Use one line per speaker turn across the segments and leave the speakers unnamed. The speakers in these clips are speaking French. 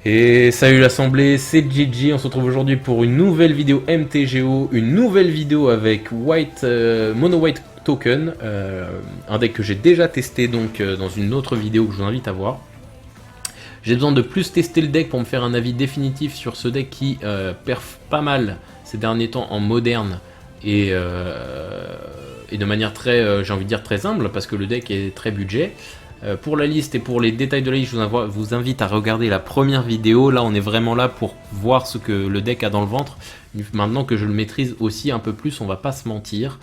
Et salut l'assemblée, c'est Gigi, on se retrouve aujourd'hui pour une nouvelle vidéo MTGO, une nouvelle vidéo avec Mono White Token, un deck que j'ai déjà testé donc dans une autre vidéo que je vous invite à voir. J'ai besoin de plus tester le deck pour me faire un avis définitif sur ce deck qui perf pas mal ces derniers temps en moderne et de manière très, j'ai envie de dire très humble parce que le deck est très budget. Pour la liste et pour les détails de la liste, je vous invite à regarder la première vidéo. Là, on est vraiment là pour voir ce que le deck a dans le ventre. Maintenant que je le maîtrise aussi un peu plus, on va pas se mentir.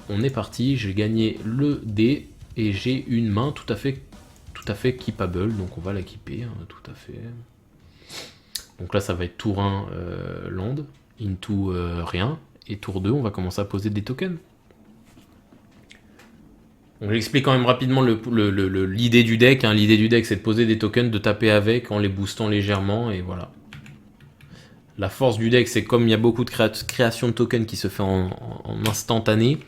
On est parti, j'ai gagné le dé et j'ai une main tout à fait keepable. Donc on va l'équiper, hein, tout à fait. Donc là, ça va être tour 1 land, into rien. Et tour 2, on va commencer à poser des tokens. Donc j'explique quand même rapidement l'idée du deck. Hein. L'idée du deck, c'est de poser des tokens, de taper avec en les boostant légèrement, et voilà. La force du deck, c'est comme il y a beaucoup de création de tokens qui se fait en instantané,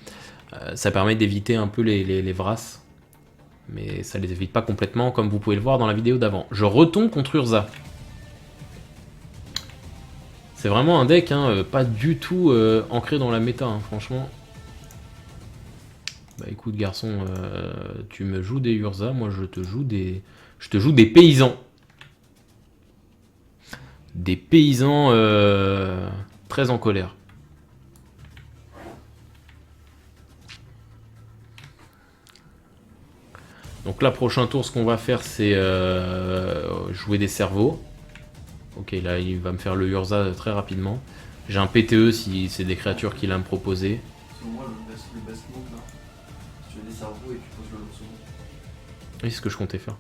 ça permet d'éviter un peu les vrasses. Mais ça les évite pas complètement, comme vous pouvez le voir dans la vidéo d'avant. Je retombe contre Urza. C'est vraiment un deck, hein, pas du tout ancré dans la méta, hein, franchement. Bah écoute garçon, tu me joues des Urza, moi je te joue des paysans. Des paysans très en colère. Donc là, prochain tour, ce qu'on va faire, c'est jouer des cerveaux. Ok, là il va me faire le Urza très rapidement. J'ai un PTE si c'est des créatures qu'il a à me proposer.
Selon moi, le best move là, tu as des cerveaux et tu poses le second.
Oui, c'est ce que je comptais faire.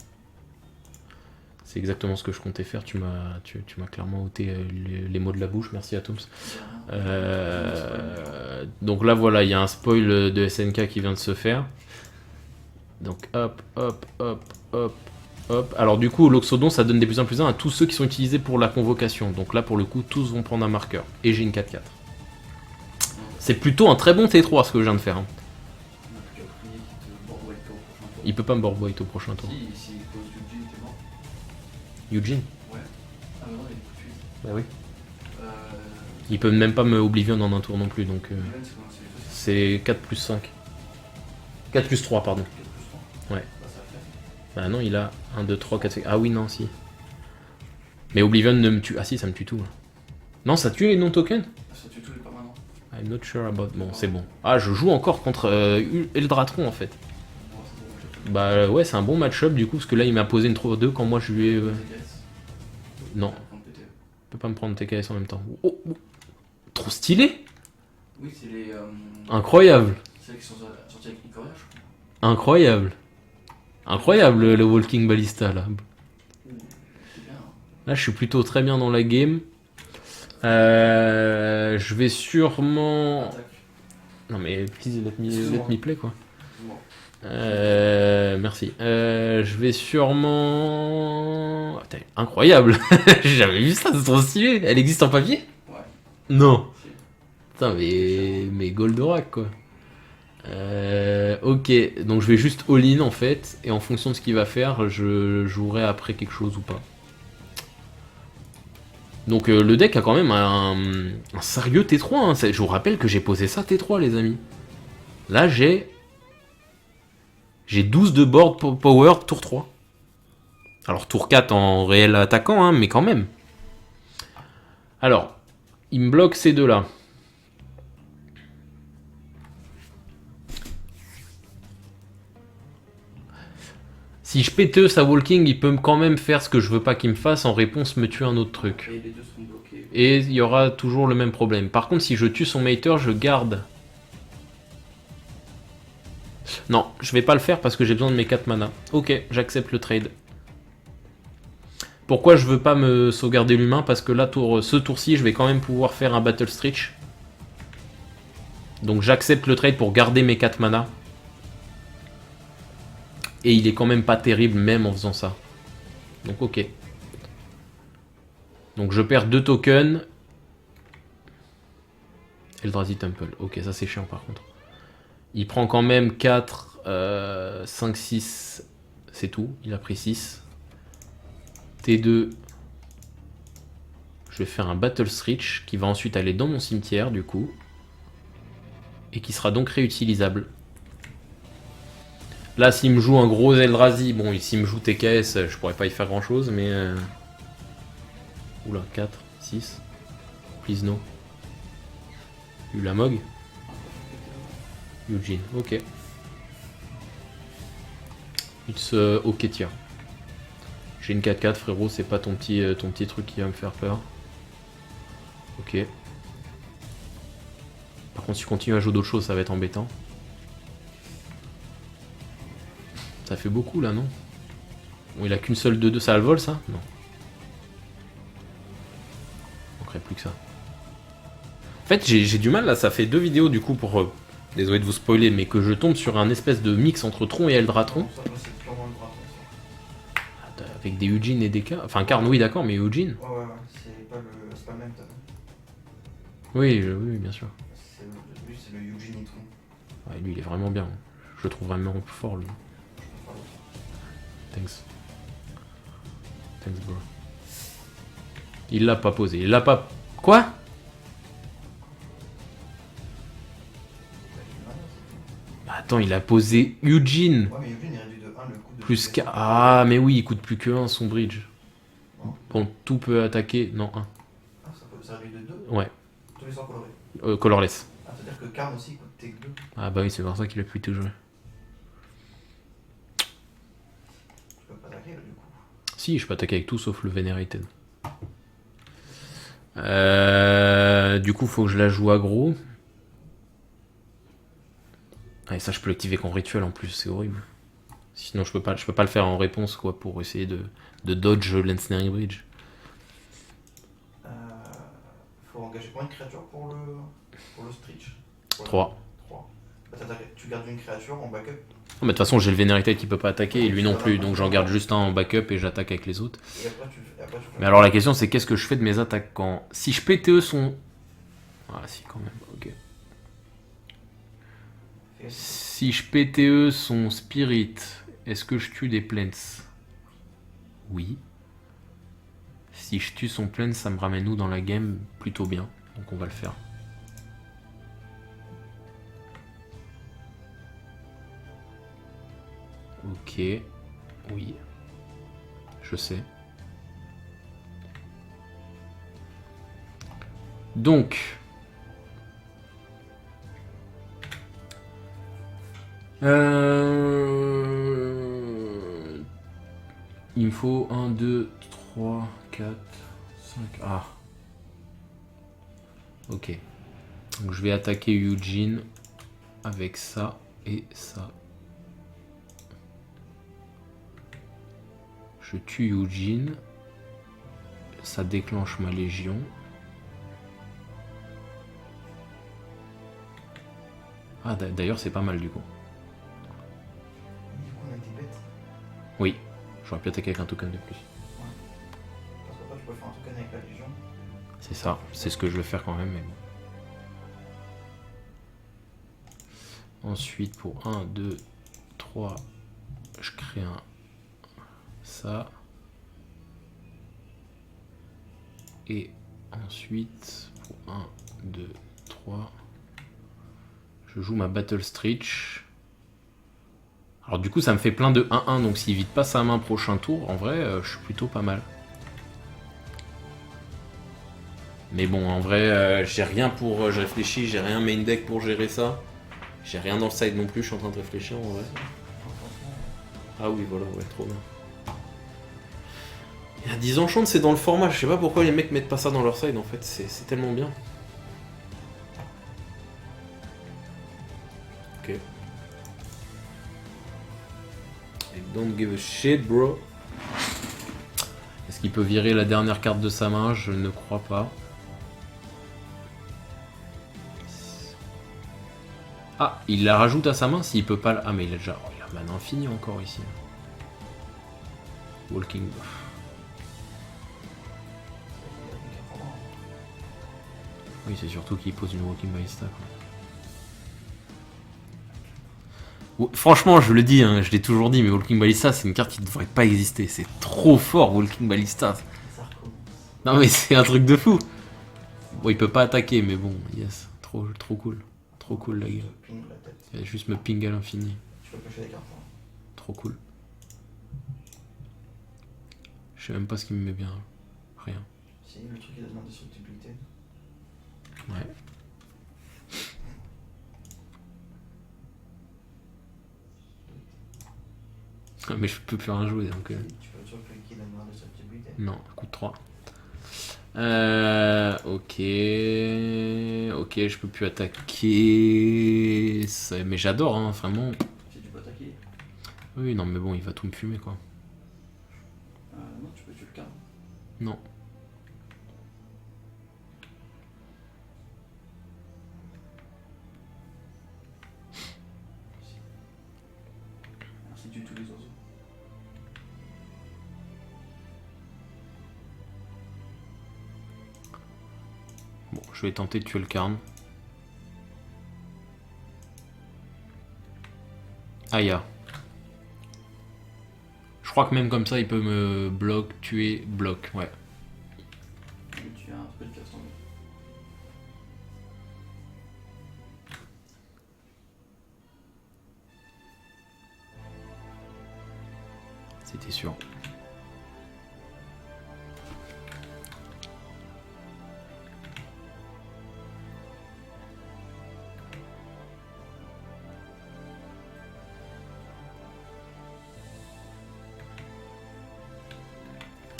C'est exactement ce que je comptais faire. Tu m'as clairement ôté les mots de la bouche. Merci à tous. Donc là, voilà, il y a un spoil de SNK qui vient de se faire. Donc hop, hop, hop, hop, hop. Alors du coup, l'Oxodon, ça donne des plus 1 plus 1 à tous ceux qui sont utilisés pour la convocation. Donc là, pour le coup, tous vont prendre un marqueur. Et j'ai une 4-4. C'est plutôt un très bon T3 ce que je viens de faire. Hein. Il peut pas me board white au prochain tour.
Si, s'il pose Eugene, t'es mort.
Eugene?
Ouais. Ah mais non, il est tout de suite.
Bah oui. Il peut même pas me Oblivion en un tour non plus, donc c'est 4 plus 5. 4 plus 3, pardon.
4 plus 3.
Ouais.
Bah ça fait.
Bah non, il a 1, 2, 3, 4, 5. Ah oui, non, si. Mais Oblivion ne me tue. Ah si, ça me tue tout. Là. Non, ça tue les non-tokens?
Ça tue tous les permanents.
I'm not sure about... Bon, c'est bon. Ah, je joue encore contre Eldratron, en fait. Bah ouais, c'est un bon match-up, du coup, parce que là, il m'a posé une 3-2 quand moi, je lui ai... Non. Je peux pas me prendre TKS en même temps. Oh, oh. Trop stylé.
Oui, c'est les...
Incroyable.
C'est celles qui sont sorties avec Nicoria, je crois.
Incroyable. Incroyable le Walking Ballista là.
C'est bien.
Là je suis plutôt très bien dans la game. Je vais sûrement...
Attaque.
Non mais please let me play quoi.
Bon.
Merci. Je vais sûrement... Putain, incroyable. J'ai jamais vu ça, c'est trop stylé. Elle existe en papier?
Ouais.
Non.
Si.
Putain mais Goldorak quoi. Ok, donc je vais juste all-in en fait, et en fonction de ce qu'il va faire, je jouerai après quelque chose ou pas. Donc le deck a quand même un sérieux T3, hein. Je vous rappelle que j'ai posé ça T3 les amis. Là j'ai 12 de board power tour 3. Alors tour 4 en réel attaquant, hein, mais quand même. Alors, il me bloque ces deux là. Si je péteuse sa walking, il peut quand même faire ce que je veux pas qu'il me fasse, en réponse me tuer un autre truc.
Et les deux sont bloqués.
Et il y aura toujours le même problème. Par contre, si je tue son mater, je garde. Non, je vais pas le faire parce que j'ai besoin de mes 4 mana. Ok, j'accepte le trade. Pourquoi je veux pas me sauvegarder l'humain? Parce que là, ce tour-ci, je vais quand même pouvoir faire un Battle Stretch. Donc j'accepte le trade pour garder mes 4 mana. Et il est quand même pas terrible même en faisant ça. Donc ok. Donc je perds 2 tokens. Eldrazi Temple. Ok, ça c'est chiant par contre. Il prend quand même 4, 5, 6. C'est tout. Il a pris 6. T2. Je vais faire un Battle Stretch qui va ensuite aller dans mon cimetière du coup. Et qui sera donc réutilisable. Là, s'il me joue un gros Eldrazi, bon, s'il me joue TKS, je pourrais pas y faire grand chose, mais. Oula, 4, 6. Please no. Ulamog. Eugene, ok. It's ok, tiens. J'ai une 4-4, frérot, c'est pas ton petit truc qui va me faire peur. Ok. Par contre, si tu continues à jouer d'autres choses, ça va être embêtant. Ça fait beaucoup là, non? Bon, il a qu'une seule 2-2, ça a le vol ça? Non. Il manquerait plus que ça. En fait, j'ai du mal là, ça fait 2 vidéos du coup pour. Désolé de vous spoiler, mais que je tombe sur un espèce de mix entre Tron et Eldratron.
C'est purement le Draton, ça.
Avec des Eugene et des Karn. Enfin, Karn, oui, d'accord, mais Eugene.
Ouais, c'est pas le même Tron.
Oui, oui, bien sûr.
Lui, c'est le Eugene Tron.
Ouais, lui, il est vraiment bien. Je le trouve vraiment fort, lui. Thanks. Thanks, bro. Il l'a pas posé. Il l'a pas. Quoi? Bah, attends, il a posé Eugene.
Ouais, mais Eugene, il réduit de 1 le coup de.
Plus 4. Ah, mais oui, il coûte plus que 1 son bridge.
Non.
Bon, tout peut attaquer. Non, 1.
Ah, ça réduit de 2?
Ouais.
Tous les sorts colorés.
Colorless.
Ah, c'est-à-dire que Karn aussi coûte T2.
Ah, bah oui, c'est pour ça qu'il a pu tout jouer.
Tu peux pas attaquer là du coup.
Si, je peux attaquer avec tout sauf le Venerated. Du coup, faut que je la joue aggro. Ah, et ça, je peux l'activer qu'en rituel en plus, c'est horrible. Sinon, je peux pas le faire en réponse quoi pour essayer de dodge l'Ensnaring Bridge.
Faut engager combien de créatures pour le Stretch?
3.
3. Bah, tu gardes une créature en backup.
Non, mais de toute façon, j'ai le Venerated qui peut pas attaquer et lui non plus, donc j'en garde juste un en backup et j'attaque avec les autres.
Et après, tu fais
Mais alors, la question, c'est qu'est-ce que je fais de mes attaquants? Si je PTE son. Ah, si, quand même, ok. Si je PTE son Spirit, est-ce que je tue des Plains? Oui. Si je tue son Plains, ça me ramène où dans la game? Plutôt bien, donc on va le faire. Ok, oui, je sais. Donc, il me faut 1, 2, 3, 4, 5. Ah, ok. Donc je vais attaquer Eugene avec ça et ça. Je tue Eugene. Ça déclenche ma légion. Ah, d'ailleurs, c'est pas mal du coup.
Du coup, on a été bête.
Oui, j'aurais pu attaquer avec un token de plus.
Ouais. Parce qu'après, tu peux faire un token avec la Légion.
C'est ça, c'est ce que je vais faire quand même. Mais bon. Ensuite, pour 1, 2, 3, je crée un. Ça. Et ensuite, pour 1, 2, 3, je joue ma Battle Stretch. Alors du coup, ça me fait plein de 1-1, donc s'il vide pas sa main prochain tour, en vrai, je suis plutôt pas mal. Mais bon, en vrai, j'ai rien pour... je réfléchis, j'ai rien main deck pour gérer ça. J'ai rien dans le side non plus, je suis en train de réfléchir en vrai. Ah oui, voilà, ouais, trop bien. Il y a 10 enchantes, c'est dans le format, je sais pas pourquoi les mecs mettent pas ça dans leur side en fait, c'est tellement bien. Ok. I don't give a shit, bro. Est-ce qu'il peut virer la dernière carte de sa main? Je ne crois pas. Ah, il la rajoute à sa main s'il peut pas... Ah mais il a déjà... Oh, il a mana infini encore ici. Walking... Oui, c'est surtout qu'il pose une Walking Ballista. Franchement, je le dis, hein, je l'ai toujours dit, mais Walking Ballista, c'est une carte qui ne devrait pas exister. C'est trop fort, Walking Ballista.
Ça recommence.
Non, mais c'est un truc de fou. Bon, il peut pas attaquer, mais bon, yes. Trop cool. Trop cool, la gueule.
Ping la tête.
Il va juste me ping à l'infini.
Tu peux pêcher des cartes. Hein.
Trop cool. Je sais même pas ce qui me met bien. Rien.
Si, le truc il a de l'indestructibilité.
Ouais. Ah, mais je peux plus rien jouer donc.
Tu peux toujours cliquer dans l'indestructibilité.
Non, coup de 3. Ok. Ok, je peux plus attaquer. Mais j'adore, hein, vraiment.
Si tu peux attaquer.
Oui, non, mais bon, il va tout me fumer quoi.
Non, tu peux tuer le cartes.
Non.
Si tu tues tous les oiseaux.
Bon, je vais tenter de tuer le Karn. Aya. Je crois que même comme ça, il peut me tuer, bloc, ouais.
Mais tu as un spell qui a 100 000.
C'était sûr.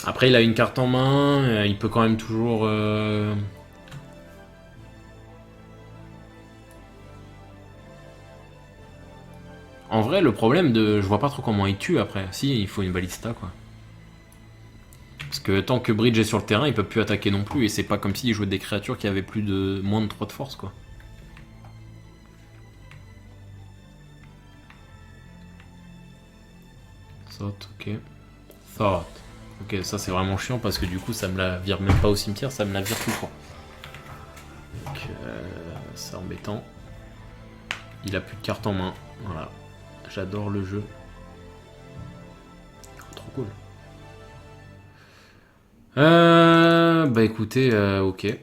Après, il a une carte en main, il peut quand même toujours... En vrai, le problème de... Je vois pas trop comment il tue après. Si, il faut une ballista, quoi. Parce que tant que Bridge est sur le terrain, il peut plus attaquer non plus, et c'est pas comme s'il jouait des créatures qui avaient moins de 3 de force, quoi. Thought, ok. Thought. Ok, ça c'est vraiment chiant parce que du coup ça me la vire même pas au cimetière, ça me la vire tout court. Donc c'est embêtant. Il a plus de cartes en main. Voilà. J'adore le jeu. Trop cool. Bah écoutez, ok.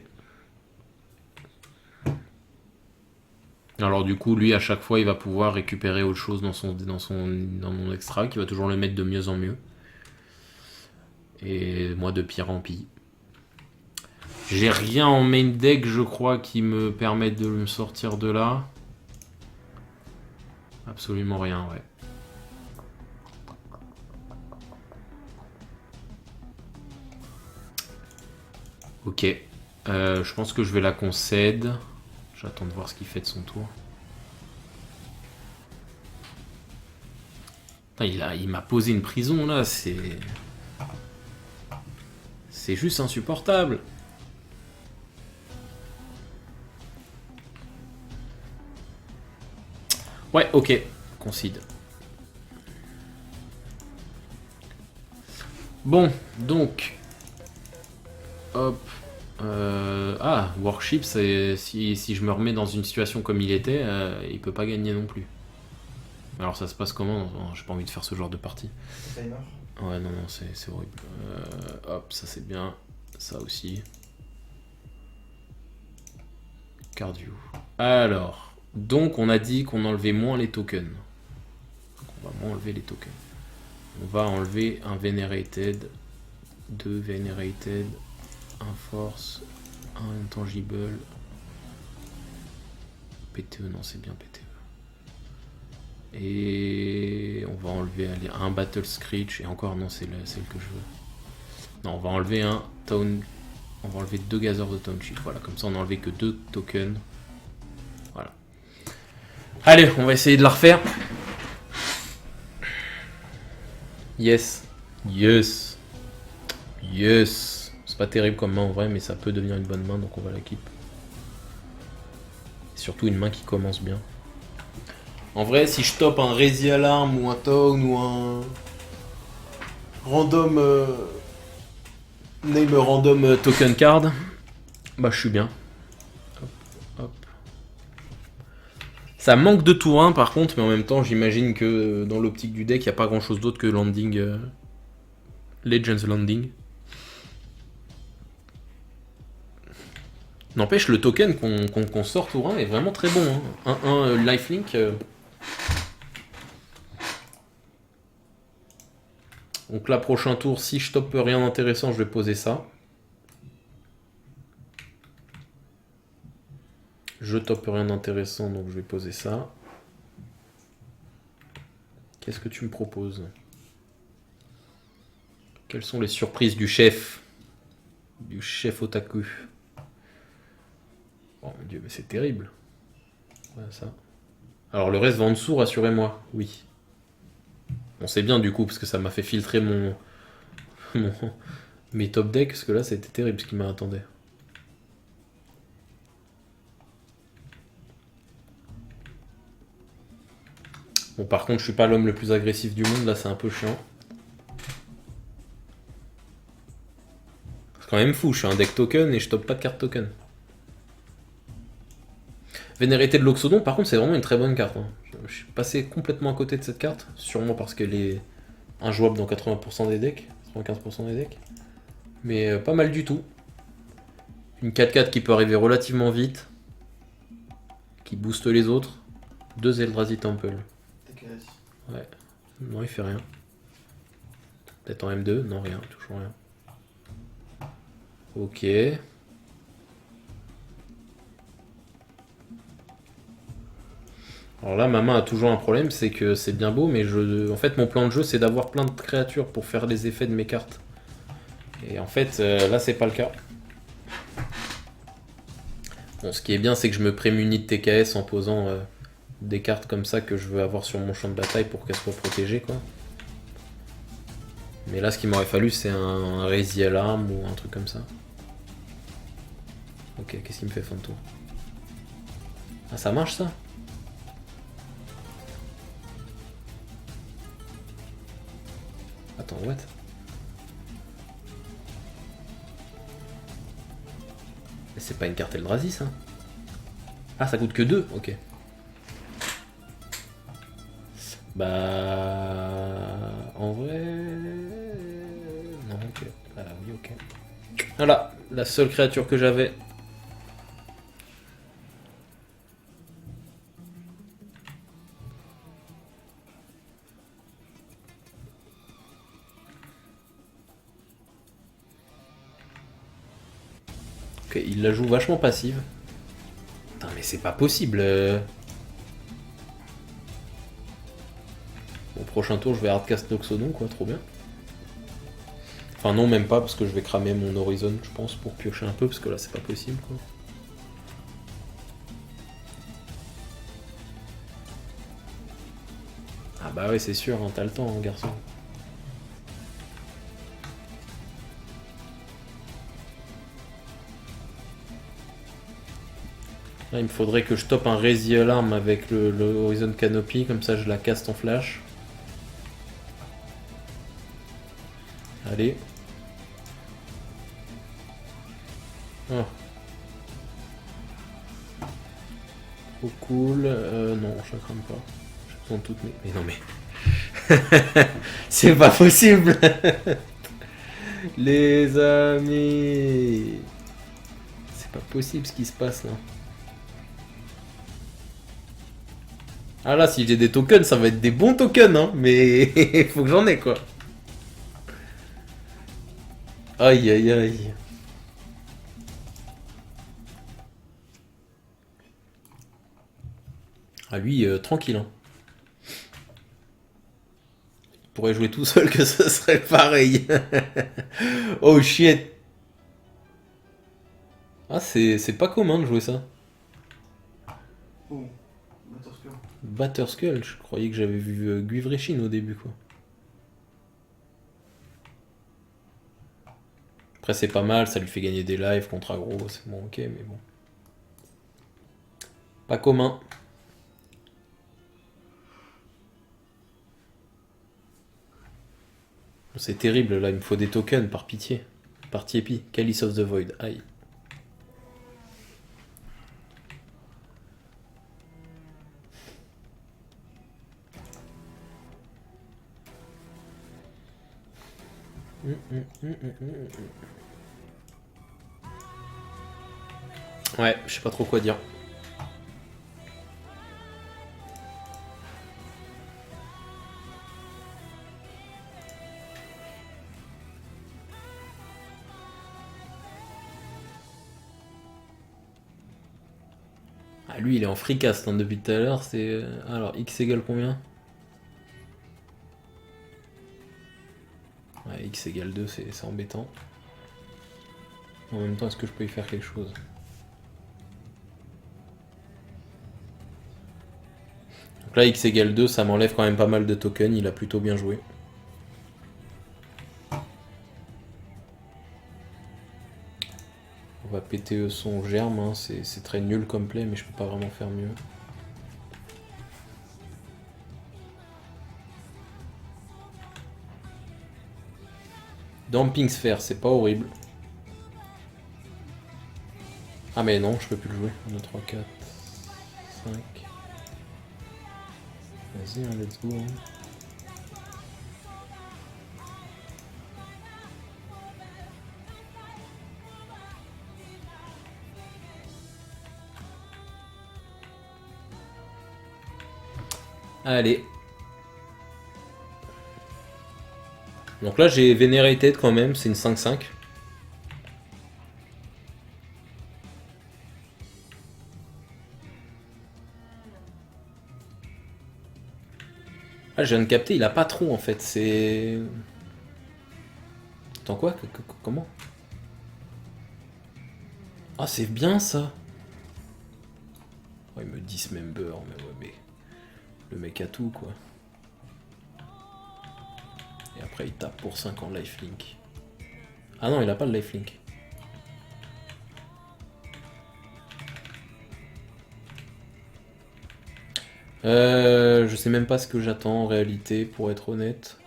Alors du coup, lui à chaque fois il va pouvoir récupérer autre chose dans mon extra, qui va toujours le mettre de mieux en mieux. Et moi de pire en pire. J'ai rien en main deck, je crois, qui me permette de me sortir de là. Absolument rien, ouais. Ok. Je pense que je vais la concède. J'attends de voir ce qu'il fait de son tour. Putain, il m'a posé une prison là, c'est juste insupportable. Ouais, ok, concede. Bon, donc... Hop. Ah, Warship, si je me remets dans une situation comme il était, il peut pas gagner non plus. Alors ça se passe comment? J'ai pas envie de faire ce genre de partie.
Timer.
Ouais, non, c'est horrible. Hop, ça c'est bien. Ça aussi. Cardio. Alors, donc on a dit qu'on enlevait moins les tokens. On va moins enlever les tokens. On va enlever un Venerated, 2 Venerated, un Force, un Intangible. PTE, non, c'est bien PTE. Et on va enlever un Battle Screech, et encore non, c'est celle que je veux. Non, on va enlever un Town. On va enlever 2 Gather de Township. Voilà, comme ça on a enlevé que 2 tokens. Voilà. Allez, on va essayer de la refaire. Yes. Yes. Yes. C'est pas terrible comme main en vrai, mais ça peut devenir une bonne main, donc on va la keep. Surtout une main qui commence bien. En vrai, si je top un Resi Alarm ou un Town ou un random name random token card, bah je suis bien. Hop, hop. Ça manque de tour 1 par contre, mais en même temps, j'imagine que dans l'optique du deck, il n'y a pas grand chose d'autre que Landing. Legends Landing. N'empêche, le token qu'on sort tour 1 est vraiment très bon. Hein. 1-1 lifelink. Donc là, prochain tour, si je toppe rien d'intéressant, je vais poser ça. Je toppe rien d'intéressant, donc je vais poser ça. Qu'est-ce que tu me proposes? Quelles sont les surprises du chef? Du chef otaku. Oh mon dieu, mais c'est terrible. Voilà ça. Alors le reste va en dessous, rassurez-moi. Oui. On sait bien du coup, parce que ça m'a fait filtrer mes top decks, parce que là c'était terrible ce qui m'attendait. Bon, par contre, je suis pas l'homme le plus agressif du monde, là c'est un peu chiant. C'est quand même fou, je suis un deck token et je toppe pas de carte token. Vénérité de l'Oxodon, par contre, c'est vraiment une très bonne carte. Hein. Je suis passé complètement à côté de cette carte, sûrement parce qu'elle est injouable dans 80% des decks, 95% des decks. Mais pas mal du tout. Une 4-4 qui peut arriver relativement vite, qui booste les autres. 2 Eldrazi Temple.
TKS.
Ouais, non, il fait rien. Peut-être en M2, non, rien, toujours rien. Ok. Alors là, ma main a toujours un problème, c'est que c'est bien beau, mais en fait, mon plan de jeu, c'est d'avoir plein de créatures pour faire les effets de mes cartes. Et en fait, là, c'est pas le cas. Bon, ce qui est bien, c'est que je me prémunis de TKS en posant des cartes comme ça que je veux avoir sur mon champ de bataille pour qu'elles soient protégées, quoi. Mais là, ce qu'il m'aurait fallu, c'est un Razy Alarm ou un truc comme ça. Ok, qu'est-ce qu'il me fait fin de tour? Ah, ça marche, ça? Attends, what? Mais c'est pas une carte Eldrazi, ça? Ah, ça coûte que 2? Ok. Bah... En vrai... Non, ok. Ah oui, ok. Voilà, la seule créature que j'avais. Ok, il la joue vachement passive. Putain, mais c'est pas possible. Au prochain tour, je vais hardcast Noxodon, quoi, trop bien. Enfin, non, même pas, parce que je vais cramer mon Horizon, je pense, pour piocher un peu, parce que là, c'est pas possible, quoi. Ah bah ouais, c'est sûr, hein, t'as le temps, hein, garçon. Là, il me faudrait que je toppe un Razy Alarm avec le Horizon Canopy, comme ça je la caste en flash. Allez. Oh. Trop cool. Non, je la crame pas. Je prends toutes mes... Mais non mais... C'est pas possible. Les amis. C'est pas possible ce qui se passe là. Ah là, si j'ai des tokens, ça va être des bons tokens, hein, mais faut que j'en ai, quoi. Aïe, aïe, aïe. Ah lui, tranquille, hein. Il pourrait jouer tout seul que ce serait pareil. Oh shit. Ah, c'est pas commun de jouer ça.
Oh, Batterskull.
Batterskull, je croyais que j'avais vu Guivrechin au début, quoi. Après, c'est pas mal, ça lui fait gagner des lives contre aggro, c'est bon, ok, mais bon. Pas commun. C'est terrible, là, il me faut des tokens, par pitié. Par Tiepi, Calice of the Void, aïe. Ouais, je sais pas trop quoi dire. Ah, lui, il est en freecast hein, depuis tout à l'heure. C'est alors x égale combien? Ouais, x égale 2, c'est embêtant. En même temps, est-ce que je peux y faire quelque chose? Donc là, x égale 2, ça m'enlève quand même pas mal de tokens. Il a plutôt bien joué. On va péter son germe. Hein. C'est très nul comme play, mais je peux pas vraiment faire mieux. Damping Sphere, c'est pas horrible. Ah mais non, je peux plus le jouer. 1, 2, 3, 4, 5. Vas-y, hein, let's go. Hein. Allez. Donc là j'ai Venerated quand même, c'est une 5-5. Ah, je viens de capter, il a pas trop en fait, c'est... Attends quoi? Comment? Ah, c'est bien ça! Oh, il me dismember, mais ouais, mais... Le mec a tout quoi. Et après il tape pour 5 en lifelink. Ah non, il a pas le lifelink. Je sais même pas ce que j'attends en réalité, pour être honnête.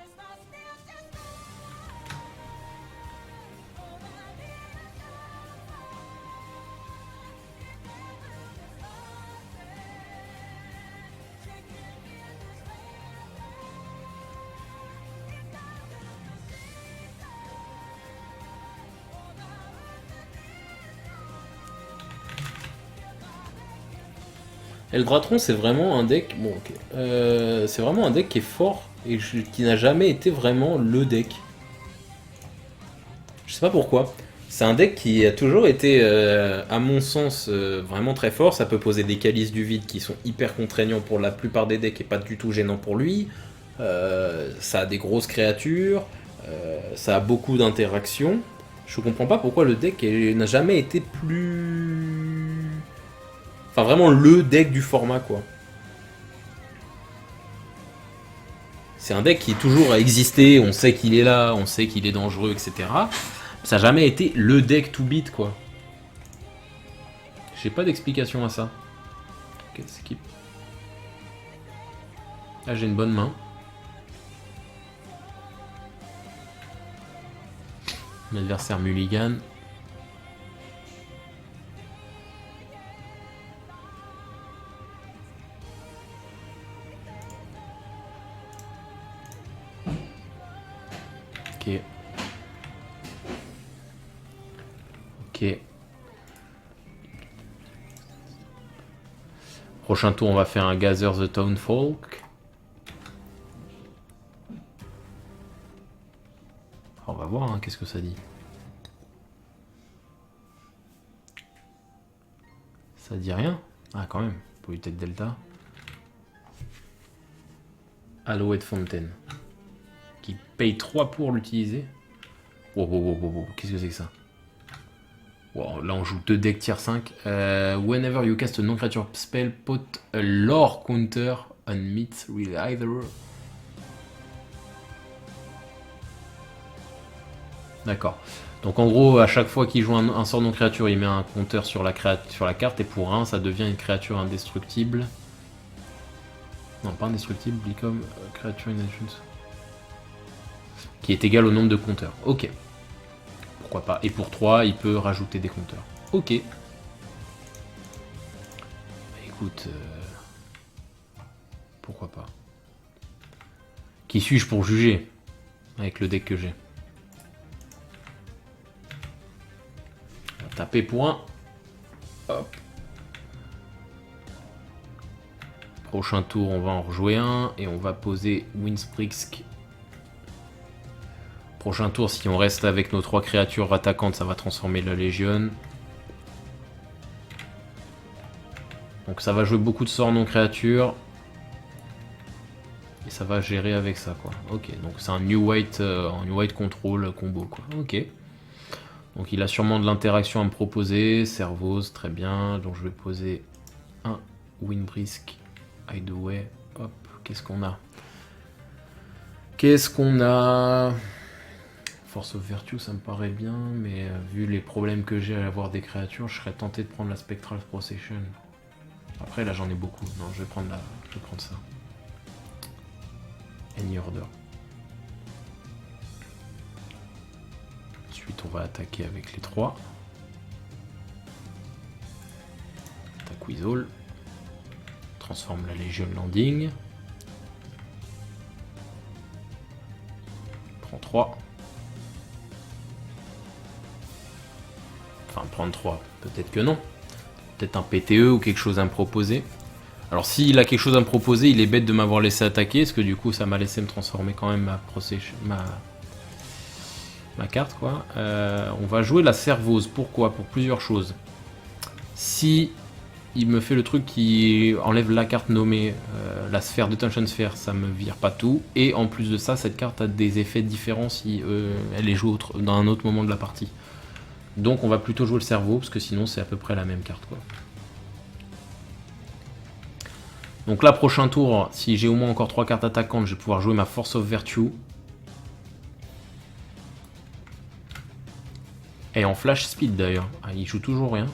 Eldratron, c'est vraiment un deck. Bon, ok. C'est vraiment un deck qui est fort et qui n'a jamais été vraiment le deck. Je sais pas pourquoi. C'est un deck qui a toujours été, à mon sens, vraiment très fort. Ça peut poser des calices du vide qui sont hyper contraignants pour la plupart des decks et pas du tout gênants pour lui. Ça a des grosses créatures. Ça a beaucoup d'interactions. Je comprends pas pourquoi le deck n'a jamais été plus... Enfin, vraiment le deck du format, quoi. C'est un deck qui toujours a existé, on sait qu'il est là, on sait qu'il est dangereux, etc. Ça n'a jamais été le deck to beat, quoi. J'ai pas d'explication à ça. Ok, skip. Là, j'ai une bonne main. Mon adversaire mulligan. Ok. Ok. Prochain tour, on va faire un Gather the Townfolk. On va voir, hein, qu'est-ce que ça dit. Ça dit rien? Ah, quand même. Polluted Delta. Alouette Fontaine. Qui paye 3 pour l'utiliser. Wow. Qu'est-ce que c'est que ça? Wow, là on joue 2 decks tier 5. Whenever you cast a non-creature spell, put a lore counter on meat with either. D'accord. Donc en gros, à chaque fois qu'il joue un sort non-créature, il met un compteur sur la carte, et pour 1, ça devient une créature indestructible. Non, pas indestructible, become a creature in actions. Qui est égal au nombre de compteurs. Ok. Pourquoi pas. Et pour 3, il peut rajouter des compteurs. Ok. Bah, écoute... pourquoi pas. Qui suis-je pour juger avec le deck que j'ai? taper pour un. Hop. Prochain tour, on va en rejouer un et on va poser Winsprisk. Prochain tour, si on reste avec nos 3 créatures attaquantes, ça va transformer la Légion. Donc ça va jouer beaucoup de sorts non créatures. Et ça va gérer avec ça, quoi. Ok, donc c'est un New White Control combo, quoi. Ok. Donc il a sûrement de l'interaction à me proposer. Servos, très bien. Donc je vais poser un Winsprisk. Hideaway, hop, qu'est-ce qu'on a? Qu'est-ce qu'on a? Force of Virtue, ça me paraît bien, mais vu les problèmes que j'ai à avoir des créatures, je serais tenté de prendre la Spectral Procession. Après, là, j'en ai beaucoup. Non, je vais prendre ça. Any Order. Ensuite, on va attaquer avec les 3. Attaque Weasel. Transforme la Légion Landing. Prends 3. Enfin, prendre 3, peut-être que non. Peut-être un PTE ou quelque chose à me proposer. Alors s'il a quelque chose à me proposer, il est bête de m'avoir laissé attaquer, parce que du coup ça m'a laissé me transformer quand même ma carte, quoi. On va jouer la Servose. Pourquoi? Pour plusieurs choses. Si il me fait le truc qui enlève la carte nommée, la sphère de Tension Sphere, ça me vire pas tout. Et en plus de ça, cette carte a des effets différents si elle est jouée dans un autre moment de la partie. Donc on va plutôt jouer le cerveau, parce que sinon c'est à peu près la même carte, quoi. Donc là, prochain tour, si j'ai au moins encore 3 cartes attaquantes, je vais pouvoir jouer ma Force of Virtue. Et en flash speed d'ailleurs. Ah, il joue toujours rien.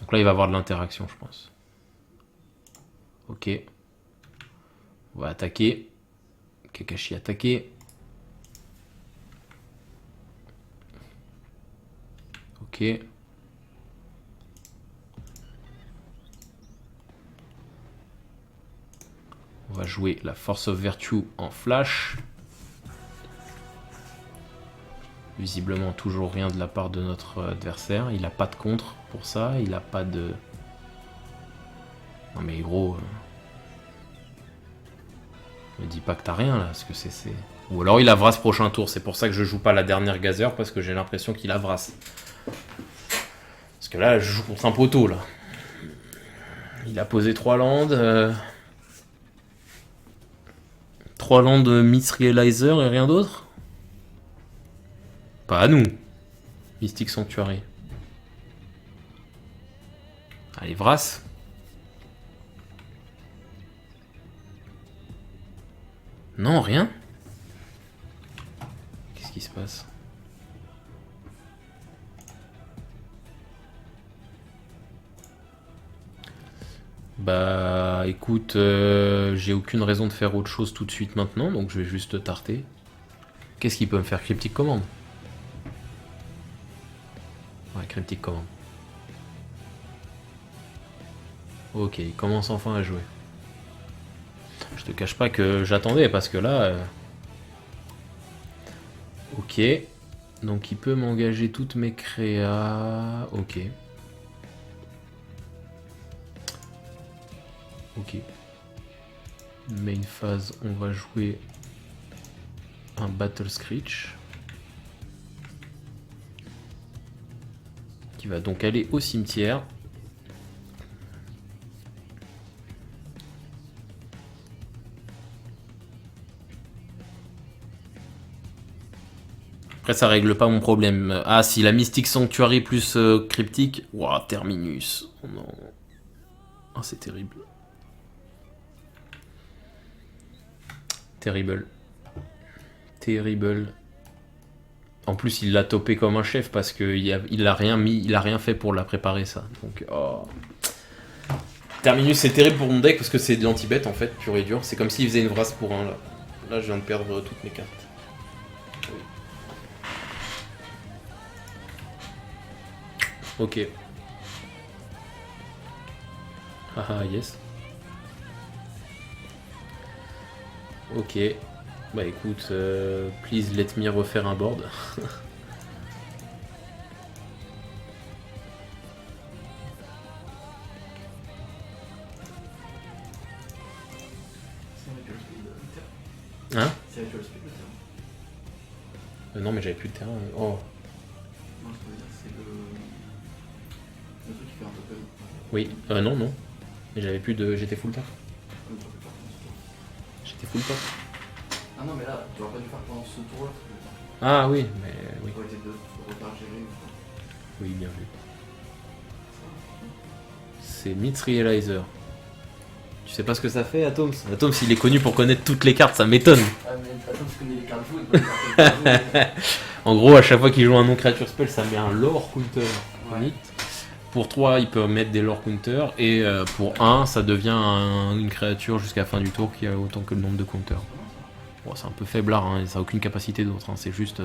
Donc là, il va avoir de l'interaction, je pense. Ok. On va attaquer. Kakashi attaquer. Ok. On va jouer la Force of Virtue en flash. Visiblement toujours rien de la part de notre adversaire. Il n'a pas de contre pour ça. Il n'a pas de... Non mais gros... Me dis pas que t'as rien là, parce que c'est... Ou alors il avrasse prochain tour. C'est pour ça que je joue pas la dernière Gazer, parce que j'ai l'impression qu'il avrasse. Parce que là, je joue contre un poteau là. Il a posé 3 landes. 3 landes Misrealizer et rien d'autre. Pas à nous. Mystic Sanctuary. Allez, Vras. Non, rien. Qu'est-ce qui se passe? Bah écoute, j'ai aucune raison de faire autre chose tout de suite maintenant, donc je vais juste tarter. Qu'est-ce qui peut me faire? Cryptic Command? Ouais, Cryptic Command. Ok, il commence enfin à jouer. Je te cache pas que j'attendais, parce que là... Ok. Donc il peut m'engager toutes mes créas... Ok. Ok. Main phase, on va jouer un Battle Screech. Qui va donc aller au cimetière. Après ça règle pas mon problème. Ah si, la Mystic Sanctuary plus cryptique. Ouah, Terminus. Oh non. Ah, c'est terrible. Terrible. Terrible. En plus, il l'a topé comme un chef parce qu'il a rien mis, il a rien fait pour la préparer, ça. Donc, oh. Terminus, c'est terrible pour mon deck parce que c'est de l'anti-bet en fait, pur et dur. C'est comme s'il faisait une Vras pour un là. Là, je viens de perdre toutes mes cartes. Oui. Ok. Haha, yes. Ok. Bah écoute, please let me refaire un board. Non, mais j'avais plus de terrain. Oh,
Non, je peux dire, c'est le truc qui fait un token.
oui. Non, non. Mais j'avais plus de. J'étais full taf.
Comme ça, on peut faire pendant ce tour.
J'étais full taf.
Ah non, mais là, tu aurais pas dû faire pendant ce tour-là.
Ah oui, mais oui.
Ça aurait été de retard géré.
Oui, bien vu. C'est Myth Realizer. Tu sais pas ce que ça fait, Atoms? Atoms, il est connu pour connaître toutes les cartes, ça m'étonne.
Ah, mais attends, tu connais les cartes jouées, pas les cartes jouées.
En gros, à chaque fois qu'il joue un non-créature spell, ça met un lore counter.
Ouais.
Myth. Pour 3, il peut mettre des lore counters. Et pour 1, ça devient une créature jusqu'à la fin du tour qui a autant que le nombre de counters. Bon, c'est un peu faiblard, hein, ça a aucune capacité d'autre. Hein, c'est juste.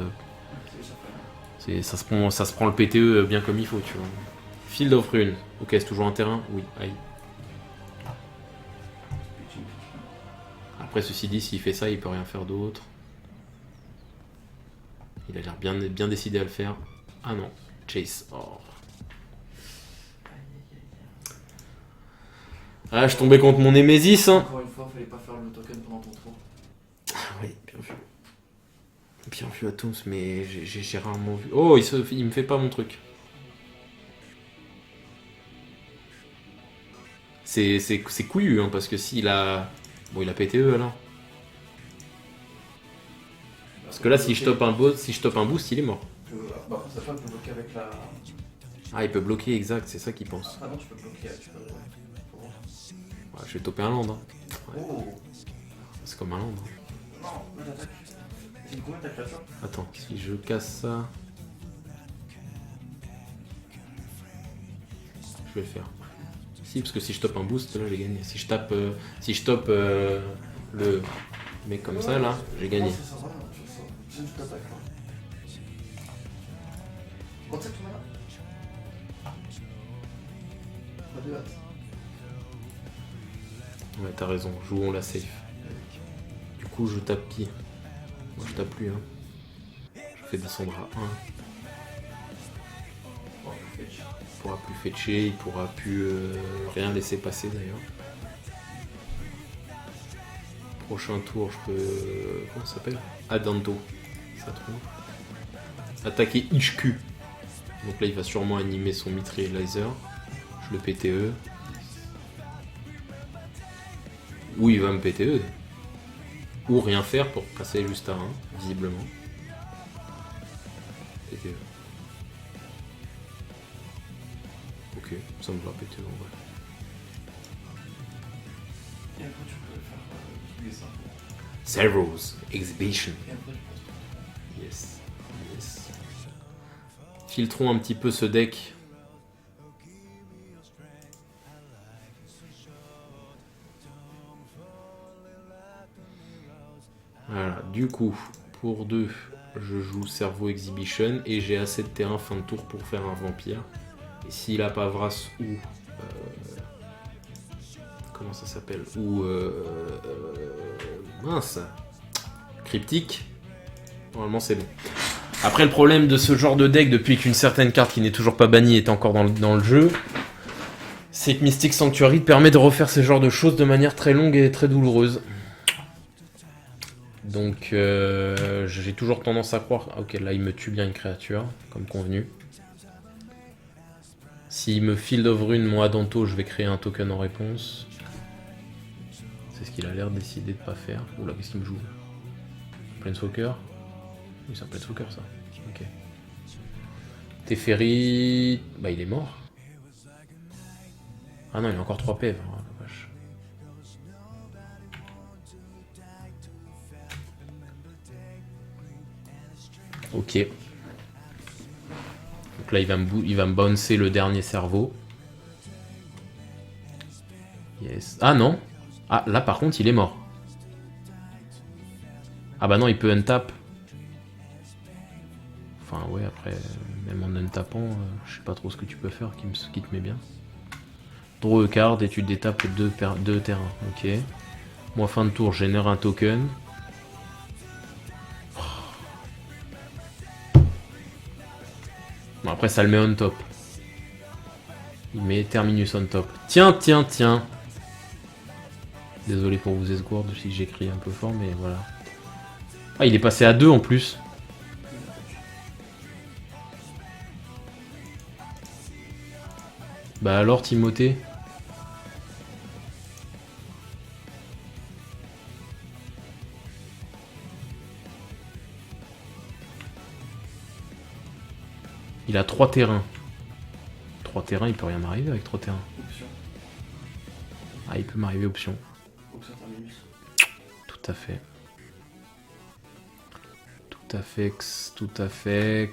Ça se prend le PTE bien comme il faut, tu vois. Field of Rune. Ok, c'est toujours un terrain? Oui, aïe. Après, ceci dit, s'il fait ça, il peut rien faire d'autre. Il a l'air bien décidé à le faire. Ah non, Chase. Oh. Ah, je tombais contre mon Némésis. Hein.
Encore une fois, fallait pas faire le token pendant ton tour.
Ah oui, bien vu. Bien vu à tous, mais j'ai rarement vu. Oh, il me fait pas mon truc. C'est couillu, hein, parce que s'il a... Bon, il a PTE, alors. Parce que là, si je top un boost, il est mort.
Bah, ça peut bloquer avec la.
Ah, il peut bloquer, exact, c'est ça qu'il pense.
Ah non, tu peux bloquer, tu peux. Faut voir.
Ouais, je vais topper un land. Hein.
Oh
C'est comme un land. Hein.
non, là j'attaque. C'est combien ta créature?
Attends, si je casse ça... Je vais le faire. Si, parce que si je top un boost, là, j'ai gagné. Si je top le mec comme ça, là, j'ai gagné.
Non, c'est ça, voilà, c'est ça. C'est une attaque là. Oh, tu sais, tout là. Pas de hâte.
Ouais, t'as raison, jouons la safe. Du coup, je tape qui? Moi, je tape lui, hein. Je fais descendre à 1.
Oh, le fetch.
Il pourra plus fetcher, il pourra plus rien laisser passer d'ailleurs. Prochain tour, je peux... Comment ça s'appelle? Adanto. Ça trouve. Attaquer HQ. Donc là, il va sûrement animer son Myth Realizer. Je le PTE. Ou il va me PTE. Ou rien faire pour passer juste à 1, visiblement. PTE. Ok, ça me va PTE en vrai.
Et après, tu peux faire tous les symboles.
Zero's Exhibition.
Et après, tu peux.
Yes. Yes. Filtrons un petit peu ce deck. Voilà, du coup, pour 2, je joue Cerveau Exhibition et j'ai assez de terrain fin de tour pour faire un vampire. Et s'il a pas Vras ou... comment ça s'appelle? Ou... mince. Cryptique. Normalement c'est bon. Après le problème de ce genre de deck, depuis qu'une certaine carte qui n'est toujours pas bannie est encore dans le jeu, c'est que Mystic Sanctuary te permet de refaire ce genre de choses de manière très longue et très douloureuse. Donc j'ai toujours tendance à croire... Ok, là il me tue bien une créature, comme convenu. S'il me Field of Rune, mon Adanto, je vais créer un token en réponse. C'est ce qu'il a l'air de décider de pas faire. Oula, qu'est-ce qu'il me joue? Planeswalker? Oui, c'est un Planeswalker ça. Ok. Teferi... Bah il est mort. Ah non, il a encore 3 PV. Oh, la vache. Ok. Donc là, il va me bouncer le dernier cerveau. Yes. Ah non. Ah, là, par contre, il est mort. Ah bah non, il peut untap. Enfin, ouais, après, même en untapant, je sais pas trop ce que tu peux faire qui te met bien. Draw a card et tu détapes 2 terrains. Ok. Moi, fin de tour, génère un token. Bon, après, ça le met on top. Il met Terminus on top. Tiens, tiens, tiens. Désolé pour vous esgourde si j'écris un peu fort, mais voilà. Ah, il est passé à 2 en plus. Bah alors Timothée? Il a 3 terrains. 3 terrains, il peut rien m'arriver avec 3 terrains.
Option.
Ah, il peut m'arriver option.
Option terminus.
Tout à fait. Tout à fait, tout à fait.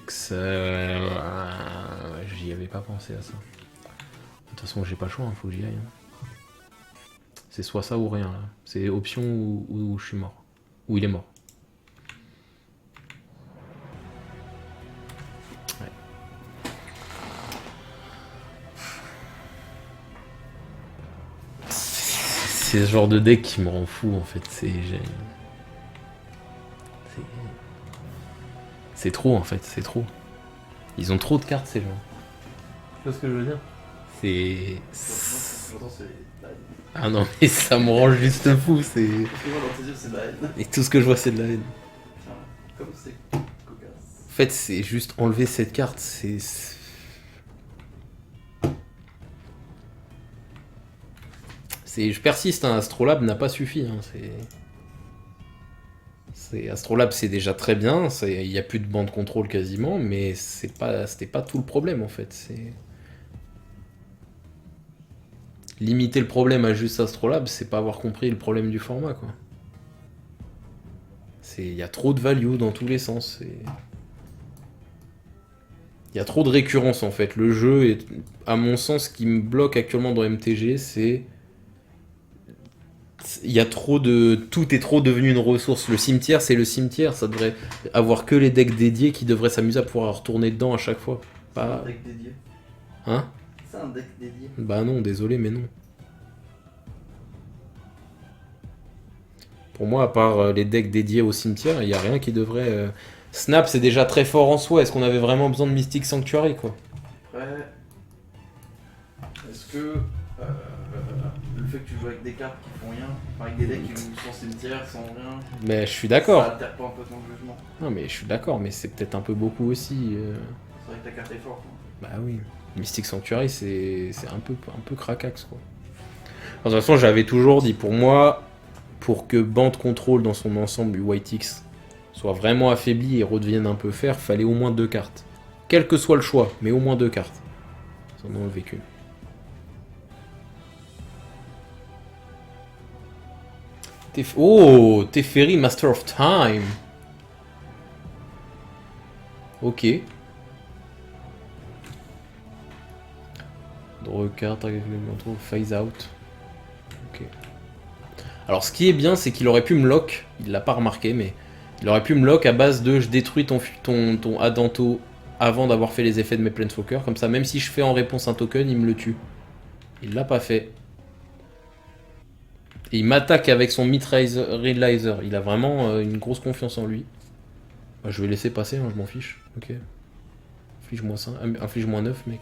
J'y avais pas pensé à ça. De toute façon, j'ai pas le choix, faut que j'y aille. Hein. C'est soit ça ou rien là. C'est option ou je suis mort. Ou il est mort. Ouais. C'est ce genre de deck qui me rend fou en fait. C'est trop en fait, c'est trop. Ils ont trop de cartes ces gens. Tu vois ce que je veux dire? C'est...
Pourtant, c'est la haine.
Ah non mais ça me rend juste fou, c'est...
Parce que moi, dans tes yeux, c'est de la haine.
Et tout ce que je vois c'est de la haine.
Tiens, comme c'est cocasse.
En fait c'est juste enlever cette carte, je persiste, hein, Astrolabe n'a pas suffi. Hein, Astrolabe c'est déjà très bien, il n'y a plus de bande contrôle quasiment, mais c'était pas tout le problème en fait. Limiter le problème à juste Astrolabe, c'est pas avoir compris le problème du format quoi. Il y a trop de value dans tous les sens. Il y a trop de récurrence en fait. Le jeu est, à mon sens, ce qui me bloque actuellement dans MTG, c'est... Il y a trop de... Tout est trop devenu une ressource. Le cimetière, c'est le cimetière. Ça devrait avoir que les decks dédiés qui devraient s'amuser à pouvoir retourner dedans à chaque fois.
C'est un
Pas...
deck dédié.
Hein?
C'est un deck dédié.
Bah non, désolé, mais non. Pour moi, à part les decks dédiés au cimetière, il n'y a rien qui devrait... Snap, c'est déjà très fort en soi. Est-ce qu'on avait vraiment besoin de Mystic Sanctuary, quoi?
Après, est-ce que le fait que tu joues avec des cartes qui font rien, enfin avec des decks qui jouent sans cimetière, sans rien,
Mais je suis d'accord.
ça altère pas un peu ton jugement?
Non, mais je suis d'accord, mais c'est peut-être un peu beaucoup aussi.
C'est vrai que ta carte est forte. Hein.
Bah oui. Mystic Sanctuary, c'est un peu cracax, quoi. De toute façon, j'avais toujours dit, pour moi, pour que Band Control dans son ensemble du White X soit vraiment affaibli et redevienne un peu fer, fallait au moins 2 cartes. Quel que soit le choix, mais au moins 2 cartes. Ils en ont enlevé qu'une. Oh, Teferi, Master of Time. Ok. Draw carte avec le manteau, phase out. Ok. Alors ce qui est bien, c'est qu'il aurait pu me lock, il l'a pas remarqué, mais il aurait pu me lock à base de je détruis ton Adanto avant d'avoir fait les effets de mes Planeswalkers, comme ça même si je fais en réponse un token, il me le tue. Il l'a pas fait. Et il m'attaque avec son Realizer. Il a vraiment une grosse confiance en lui. Bah, je vais laisser passer, hein, je m'en fiche. Ok. Inflige-moi 5. Inflige-moi 9, mec.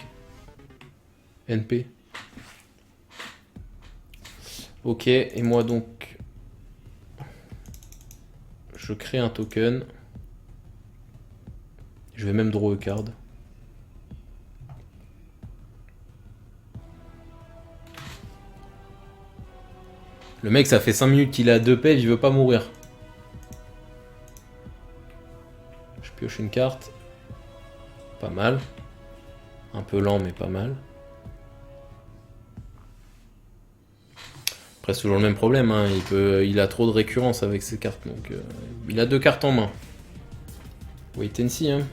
NP. Ok, et moi donc... Je crée un token. Je vais même draw a card. Le mec, ça fait 5 minutes qu'il a 2 pages, il veut pas mourir. Je pioche une carte. Pas mal. Un peu lent, mais pas mal. Après, c'est toujours le même problème. Hein. Il a trop de récurrence avec ses cartes. Donc, il a 2 cartes en main. Wait and see. Hein.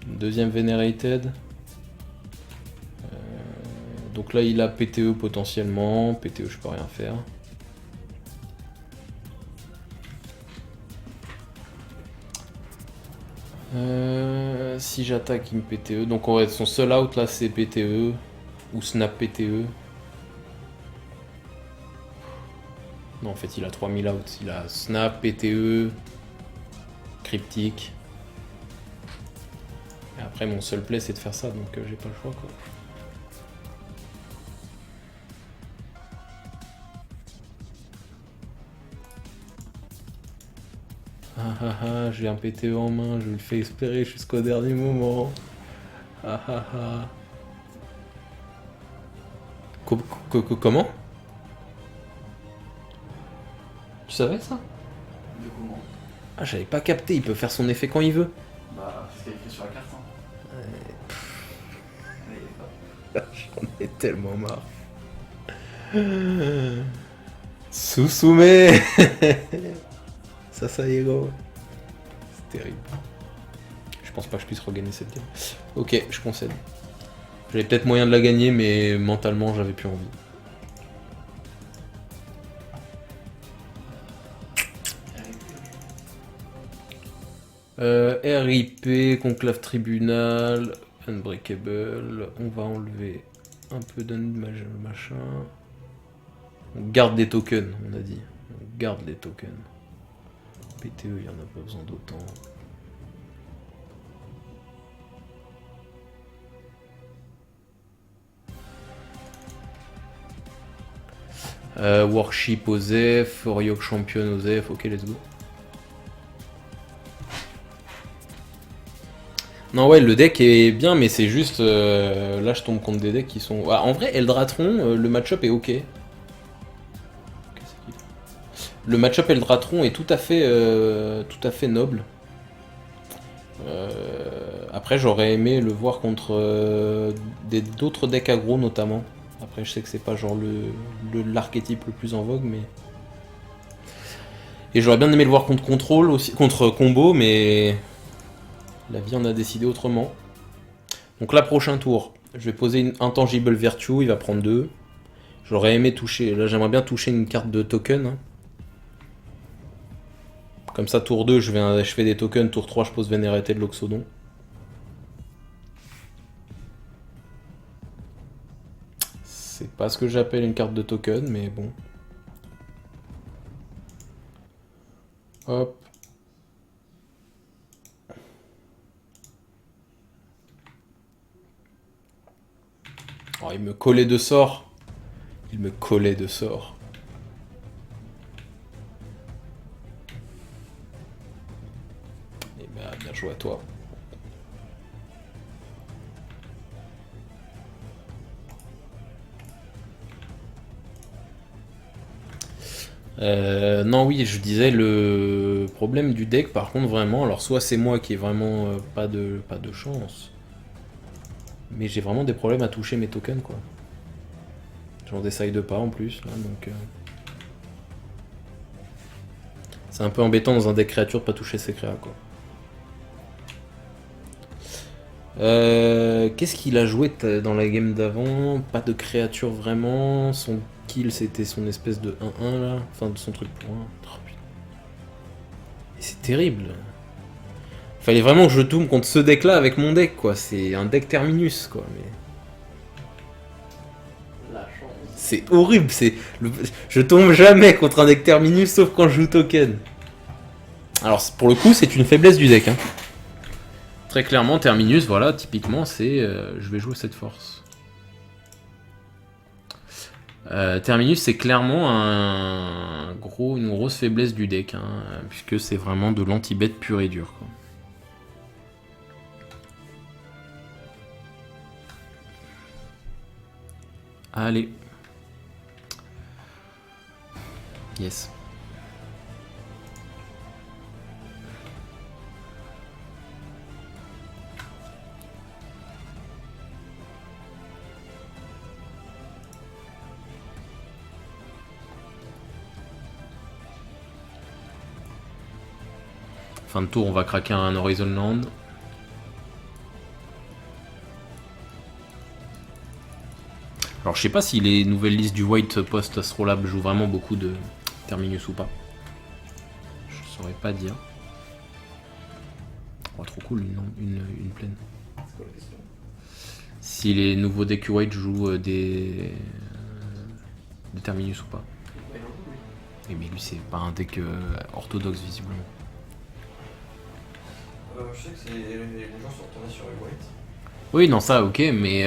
Deuxième Venerated. Donc là, il a PTE potentiellement. PTE, je peux rien faire. Si j'attaque, il me PTE. Donc on va être son seul out là, c'est PTE. Ou snap PTE. Non, en fait, il a 3000 out. Il a snap, PTE, cryptique. Et après, mon seul play, c'est de faire ça, donc j'ai pas le choix, quoi. Ah ah ah, j'ai un PTE en main, je le fais espérer jusqu'au dernier moment. Ah ah ah. Comment? Tu savais ça?
De comment?
Ah, j'avais pas capté, il peut faire son effet quand il veut.
Bah, c'est ce qu'il y a écrit sur la carte. Hein. Mais il est pas.
J'en ai tellement marre. Susume. Ça y est, gros. C'est terrible. Je pense pas que je puisse regagner cette game. Ok, je concède. J'avais peut-être moyen de la gagner, mais mentalement, j'avais plus envie. RIP, Conclave Tribunal, Unbreakable. On va enlever un peu d'un machin. On garde des tokens, on a dit. On garde les tokens. PTE, il n'y en a pas besoin d'autant. Worship Osef, Oriok Champion Osef, ok, let's go. Non, ouais, le deck est bien, mais c'est juste. Là, je tombe contre des decks qui sont. Ah, en vrai, Eldratron, le match-up est ok. Le match-up Eldratron est tout à fait noble. Après, j'aurais aimé le voir contre d'autres decks aggro, notamment. Après, je sais que c'est pas genre l'archétype le plus en vogue, mais. Et j'aurais bien aimé le voir contre contrôle aussi, contre combo, mais. La vie en a décidé autrement. Donc là, prochain tour, je vais poser une Intangible Virtue, il va prendre 2. J'aurais aimé toucher, là j'aimerais bien toucher une carte de token. Hein. Comme ça, tour 2, je fais des tokens, tour 3, je pose Vénérité de l'Oxodon. C'est pas ce que j'appelle une carte de token, mais bon. Hop. Oh, il me collait de sort. Il me collait de sort. Eh ben, bien joué à toi. Non, oui, je disais le problème du deck, par contre, vraiment, alors soit c'est moi qui ai vraiment pas de chance, mais j'ai vraiment des problèmes à toucher mes tokens, quoi. J'en essaye de pas en plus, là, donc... C'est un peu embêtant dans un deck créature de pas toucher ses créas, quoi. Qu'est-ce qu'il a joué dans la game d'avant? Pas de créature vraiment. Son kill c'était son espèce de 1-1 là. Enfin de son truc pour 1. Oh, et c'est terrible. Fallait vraiment que je tourne contre ce deck là avec mon deck quoi. C'est un deck Terminus quoi. Mais... c'est horrible. Je tombe jamais contre un deck Terminus sauf quand je joue token. Alors pour le coup c'est une faiblesse du deck. Hein. Très clairement, Terminus, voilà, typiquement, c'est... je vais jouer cette force. Terminus, c'est clairement une grosse faiblesse du deck, hein, puisque c'est vraiment de l'anti-bet pur et dur. Quoi. Allez. Yes. Fin de tour, on va craquer un Horizon Land. Alors je sais pas si les nouvelles listes du White Post Astrolabe jouent vraiment beaucoup de Terminus ou pas. Je saurais pas dire. Oh trop cool, une plaine.
C'est quoi la question?
Si les nouveaux decks White jouent des Terminus ou pas. Oui mais lui c'est pas un deck orthodoxe visiblement.
Je sais que les gens sont retournés sur les White.
Oui, non, ça, ok, mais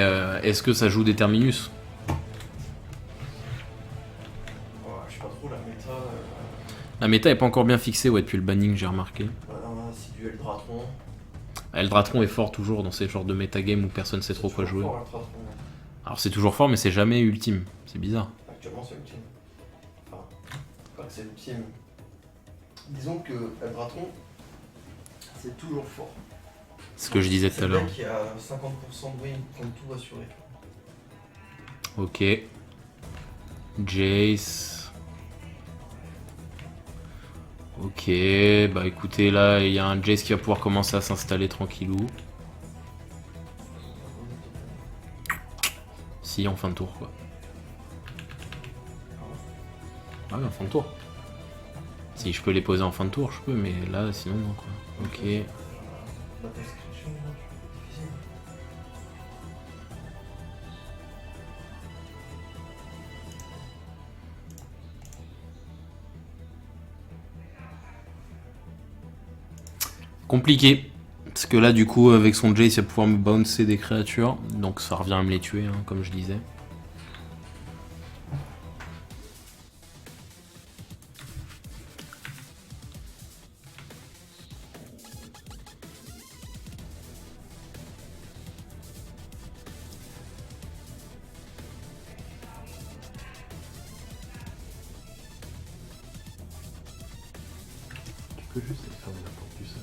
est-ce que ça joue des Terminus?
Je sais pas trop, la méta...
La méta est pas encore bien fixée, ouais, depuis le banning, j'ai remarqué.
C'est du Eldratron.
Eldratron est fort toujours dans ces genres de metagame où personne sait trop quoi jouer. Alors c'est toujours fort, mais c'est jamais ultime. C'est bizarre.
Actuellement, c'est ultime. Enfin, pas que c'est ultime. Disons que Eldraton, c'est toujours fort.
C'est ce que je disais tout à l'heure.
C'est le mec qui a 50% de win contre tout assuré.
Ok. Jace. Ok, bah écoutez, là, il y a un Jace qui va pouvoir commencer à s'installer tranquillou. Si, en fin de tour, quoi. Ah oui, en fin de tour. Si je peux les poser en fin de tour, je peux, mais là, sinon, non, quoi. Ok.
La prescription, difficile.
Compliqué. Parce que là, du coup, avec son Jace, il va pouvoir me bouncer des créatures. Donc ça revient à me les tuer, hein, comme je disais. Tu peux juste fermer la porte du sol.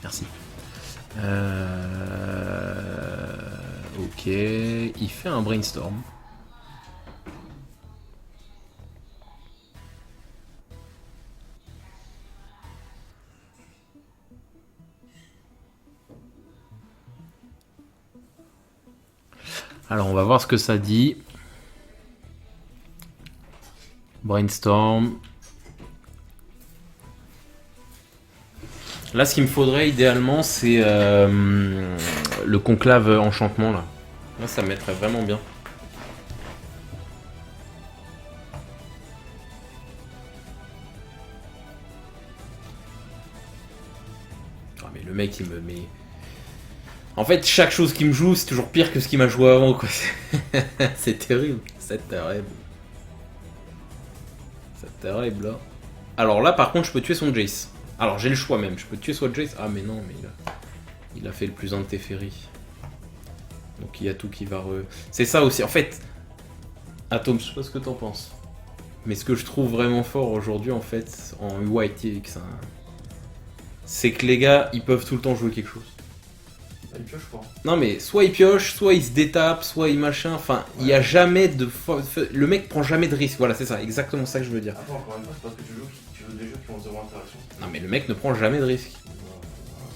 Merci. Ok, il fait un brainstorm. Alors on va voir ce que ça dit. Brainstorm. Là, ce qu'il me faudrait idéalement, c'est le conclave enchantement là. Là, ça me mettrait vraiment bien. Ah, mais le mec, il me met. En fait, chaque chose qui me joue, c'est toujours pire que ce qu'il m'a joué avant, quoi. C'est terrible. C'est terrible. C'est terrible, là. Alors là, par contre, je peux tuer son Jace. Alors, j'ai le choix même. Je peux tuer soit Jace. Ah, mais non, mais il a fait le plus un de Teferi. Donc, il y a tout qui va re... C'est ça aussi. En fait, Atom, je sais pas ce que t'en penses. Mais ce que je trouve vraiment fort aujourd'hui, en fait, en UITX, hein, c'est que les gars, ils peuvent tout le temps jouer quelque chose.
Il pioche quoi.
Non mais soit il pioche, soit il se détape, soit il machin, enfin il n'y a jamais de... Le mec prend jamais de risque, voilà c'est ça, exactement ça que je veux dire.
Attends, encore une fois, c'est parce que tu joues des jeux qui ont zéro interaction.
Non mais le mec ne prend jamais de risque.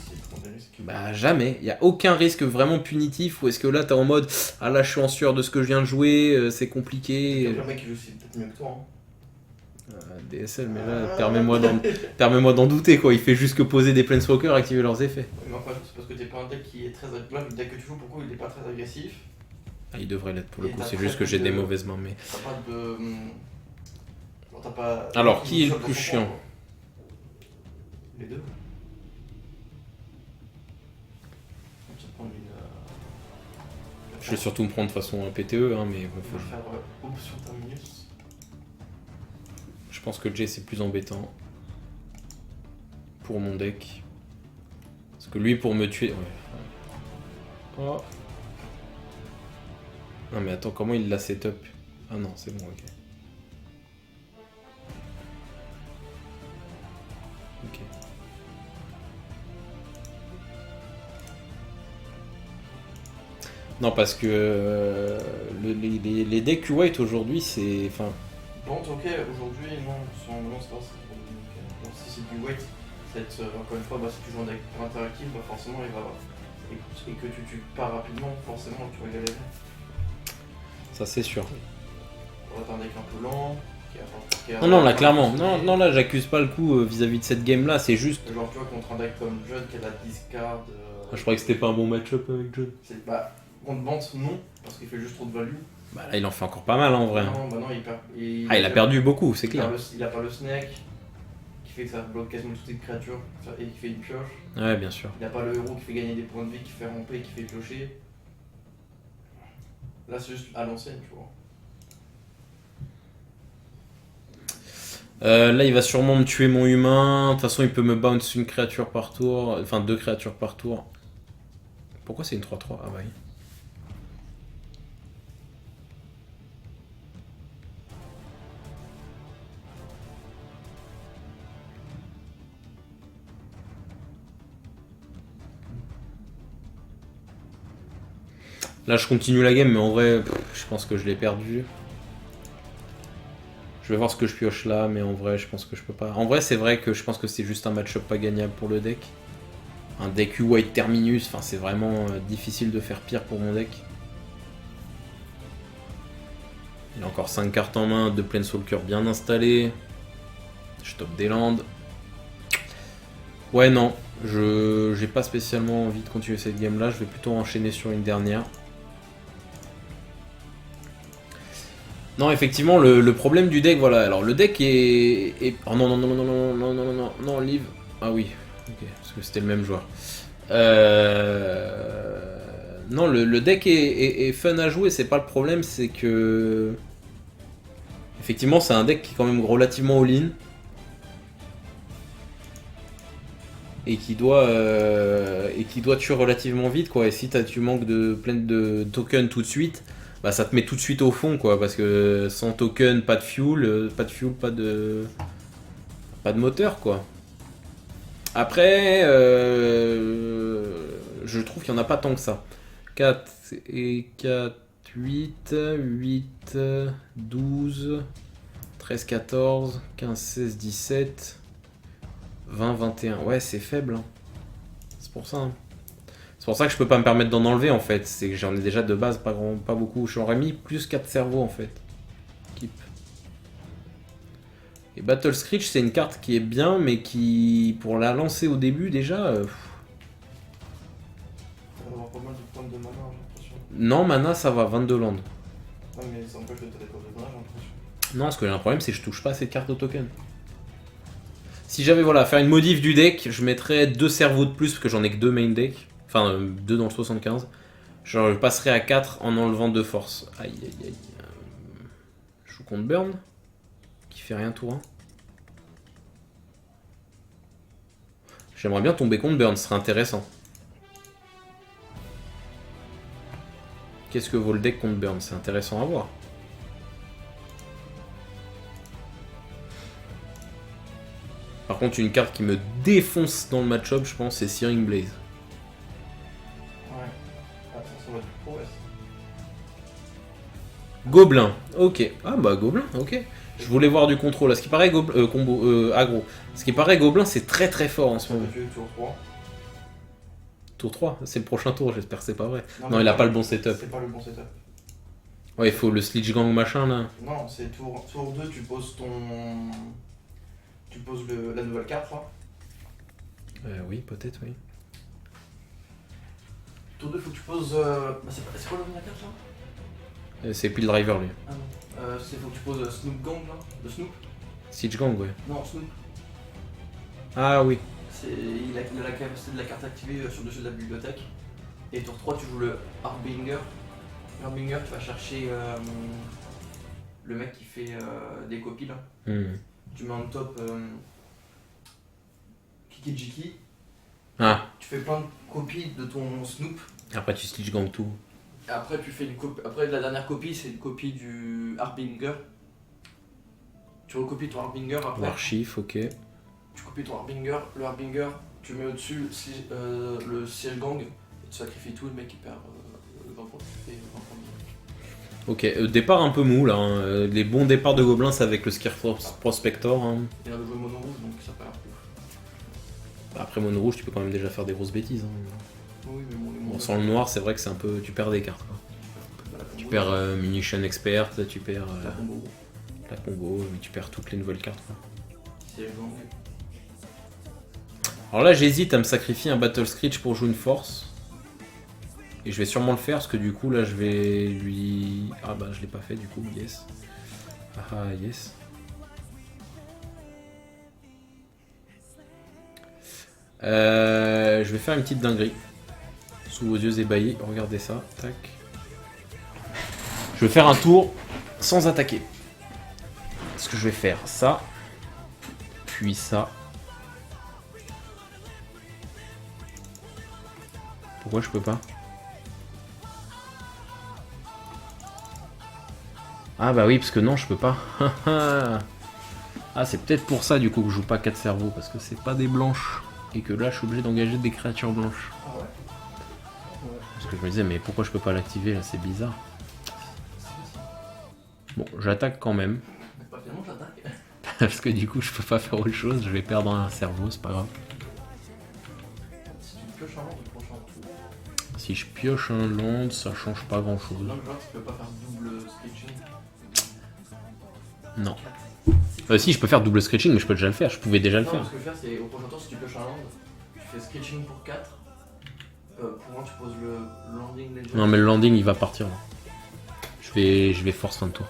S'il prend des risques.
Bah jamais, il n'y a aucun risque vraiment punitif ou est-ce que là t'es en mode ah là je suis en sueur de ce que je viens de jouer, c'est compliqué.
Le mec il joue aussi peut-être mieux que toi. Hein.
DSL mais là permets-moi d'en douter quoi, il fait juste que poser des planeswalkers et activer leurs effets.
Mais enfin, c'est parce que t'es pas un deck qui est très agressif. Le deck que tu joues, pourquoi il est pas très agressif?
Ah, il devrait l'être pour le
Et
coup,
t'as
c'est
très
juste que
peu
j'ai
de-
des mauvaises mains mais...
T'as pas de. Bon, t'as pas.
Alors,
tu
qui est
joues
le
sur
plus
ton
chiant
point, quoi. Les deux. On va prendre une.
Je vais surtout me prendre de façon un PTE hein, mais bon,
On va faire option terminus.
je pense que Jay c'est plus embêtant pour mon deck. Parce que lui pour me tuer... Ouais. Oh. Non mais attends, comment il l'a setup? Ah non, c'est bon, ok. Ok. Non parce que les decks white aujourd'hui c'est... Enfin,
Bon, ok, aujourd'hui, non, c'est pas ça. Donc, si c'est du weight, ça va être, encore une fois, bah, si tu joues un deck interactif, bah, forcément, il va. Et que tu pars rapidement, forcément, tu vas galérer.
ça c'est sûr.
On va t'as un deck un peu lent.
Non, là clairement, non, là j'accuse pas le coup vis-à-vis de cette game là, c'est juste...
Genre, tu vois, contre un deck comme Judd qui a de la discard.
Ah, je croyais que c'était pas un bon match-up avec John.
Bah, contre Bante, non, parce qu'il fait juste trop de value.
Bah là il en fait encore pas mal en vrai.
Non, bah non, il perd.
Ah il a perdu beaucoup, c'est clair.
Il a pas le snake, qui fait que ça bloque quasiment toutes les créatures, et qui fait une pioche.
Ouais bien sûr.
Il n'a pas le héros qui fait gagner des points de vie, qui fait ramper, qui fait piocher. Là, c'est juste à l'ancienne, tu vois.
Là il va sûrement me tuer mon humain, de toute façon il peut me bounce une créature par tour, enfin deux créatures par tour. Pourquoi c'est une 3-3? Ah bah oui. Là je continue la game mais en vrai je pense que je l'ai perdu. Je vais voir ce que je pioche là mais en vrai je pense que je peux pas. En vrai c'est vrai que je pense que c'est juste un match-up pas gagnable pour le deck. Un deck U-White Terminus, enfin c'est vraiment difficile de faire pire pour mon deck. Il a encore 5 cartes en main, 2 Planeswalkers bien installés. Je top des landes. Ouais non, j'ai pas spécialement envie de continuer cette game là, je vais plutôt enchaîner sur une dernière. Non, effectivement, le problème du deck, voilà. Alors, le deck est... Oh non, non, non, non, non, non, non, non, non, non, Liv. Ah oui, ok, parce que c'était le même joueur. Non, le deck est fun à jouer, c'est pas le problème, c'est que... Effectivement, c'est un deck qui est quand même relativement all-in. Et qui doit tuer relativement vite, quoi. Et si tu manques plein de tokens tout de suite... Bah, ça te met tout de suite au fond, quoi, parce que sans token, pas de fuel, pas de moteur, quoi. Après, je trouve qu'il n'y en a pas tant que ça. 4 et 4, 8, 8, 12, 13, 14, 15, 16, 17, 20, 21. Ouais, c'est faible, hein. C'est pour ça, hein. C'est pour ça que je peux pas me permettre d'en enlever en fait, c'est que j'en ai déjà de base pas beaucoup. J'aurais mis plus 4 cerveaux en fait. Keep. Et Battle Screech c'est une carte qui est bien mais qui, pour la lancer au début déjà...
Ça va avoir pas mal de points de mana j'ai l'impression.
Non, mana ça va, 22 landes.
Ouais mais ça empêche de téléporter de mana j'ai l'impression.
Non, parce que j'ai un problème c'est que je touche pas cette carte au token. Si j'avais voilà, faire une modif du deck, je mettrais 2 cerveaux de plus parce que j'en ai que 2 main deck. Enfin, 2 dans le 75. Genre, je passerai à 4 en enlevant 2 forces. Aïe, aïe, aïe. Je joue contre Burn, qui fait rien tour 1. J'aimerais bien tomber contre Burn, ce serait intéressant. Qu'est-ce que vaut le deck contre Burn? C'est intéressant à voir. Par contre, une carte qui me défonce dans le match-up, je pense, c'est Searing Blaze.
Ça va être prouesse.
Gobelin, ok. Ah bah Gobelin, ok. Je voulais voir du contrôle. À ce qui paraît, aggro. Ce qui paraît, Gobelin, c'est très très fort en ce moment.
Tour 3.
Tour 3, c'est le prochain tour, j'espère que c'est pas vrai. Non, il a pas le bon setup.
C'est pas le bon setup.
Ouais, il faut le Slitch Gang machin là.
Non, c'est tour 2, tu poses ton... Tu poses la nouvelle carte là.
Oui, peut-être, oui.
Tour 2, faut que tu poses... C'est quoi le nom de la carte là?
C'est Pile Driver lui.
Ah non. Faut que tu poses Snoop Gang là. Le Snoop?
Slitch Gang, ouais.
Non, Snoop.
Ah oui.
Il a la capacité de la carte activée sur le dessus de la bibliothèque. Et tour 3, tu joues le Harbinger. Harbinger, tu vas chercher le mec qui fait des copies là. Tu mets en top Kikijiki.
Ah.
Tu fais plein de copies de ton Snoop.
Après tu Slitch Gang tout.
Et après tu fais une copie. Après la dernière copie c'est une copie du Harbinger. Tu recopies ton Harbinger après.
Warchief, ok.
Tu copies ton Harbinger, le Harbinger, tu mets au-dessus le Seal Gang, et tu sacrifies tout, le mec il perd 20 points. Et 20 points.
Ok, départ un peu mou là. Hein. Les bons départs de Gobelins c'est avec le Scare Prospector. Hein.
Il a le jeu mono rouge donc ça perd un peu.
Après mono rouge tu peux quand même déjà faire des grosses bêtises. Hein.
Oui, mais
Bon, sans le noir c'est vrai que c'est un peu. Tu perds des cartes. Quoi. Tu perds Munition Expert, tu perds la combo, mais tu perds toutes les nouvelles cartes. Quoi.
Seal Gang.
Alors là j'hésite à me sacrifier un Battle Screech pour jouer une force. Et je vais sûrement le faire parce que du coup là je vais lui... Ah bah je l'ai pas fait du coup, yes. Ah yes. Je vais faire une petite dinguerie. Sous vos yeux ébahis, regardez ça, tac. Je vais faire un tour sans attaquer. Parce que je vais faire ça. Puis ça. Pourquoi je peux pas ? Ah bah oui, parce que non, je peux pas. Ah, c'est peut-être pour ça du coup que je joue pas 4 cerveaux, parce que c'est pas des blanches. Et que là, je suis obligé d'engager des créatures blanches.
Ah ouais.
Parce que je me disais, mais pourquoi je peux pas l'activer là, c'est bizarre. Bon, j'attaque quand même.
Mais pas finalement, j'attaque.
Parce que du coup, je peux pas faire autre chose, je vais perdre un cerveau, c'est pas grave.
Si tu pioches un land au prochain tour.
Si je pioche un land, ça change pas grand chose.
Non, mais genre, tu peux pas faire double scratching.
Non. Si, je peux faire double scratching, mais je peux déjà le faire, je pouvais déjà le
Non,
faire.
ce que je veux faire, c'est au prochain tour, si tu pioches un land, tu fais scratching pour 4. Pour 1, tu poses le landing legend.
Non, mais le landing il va partir là. Je vais force fin de tour.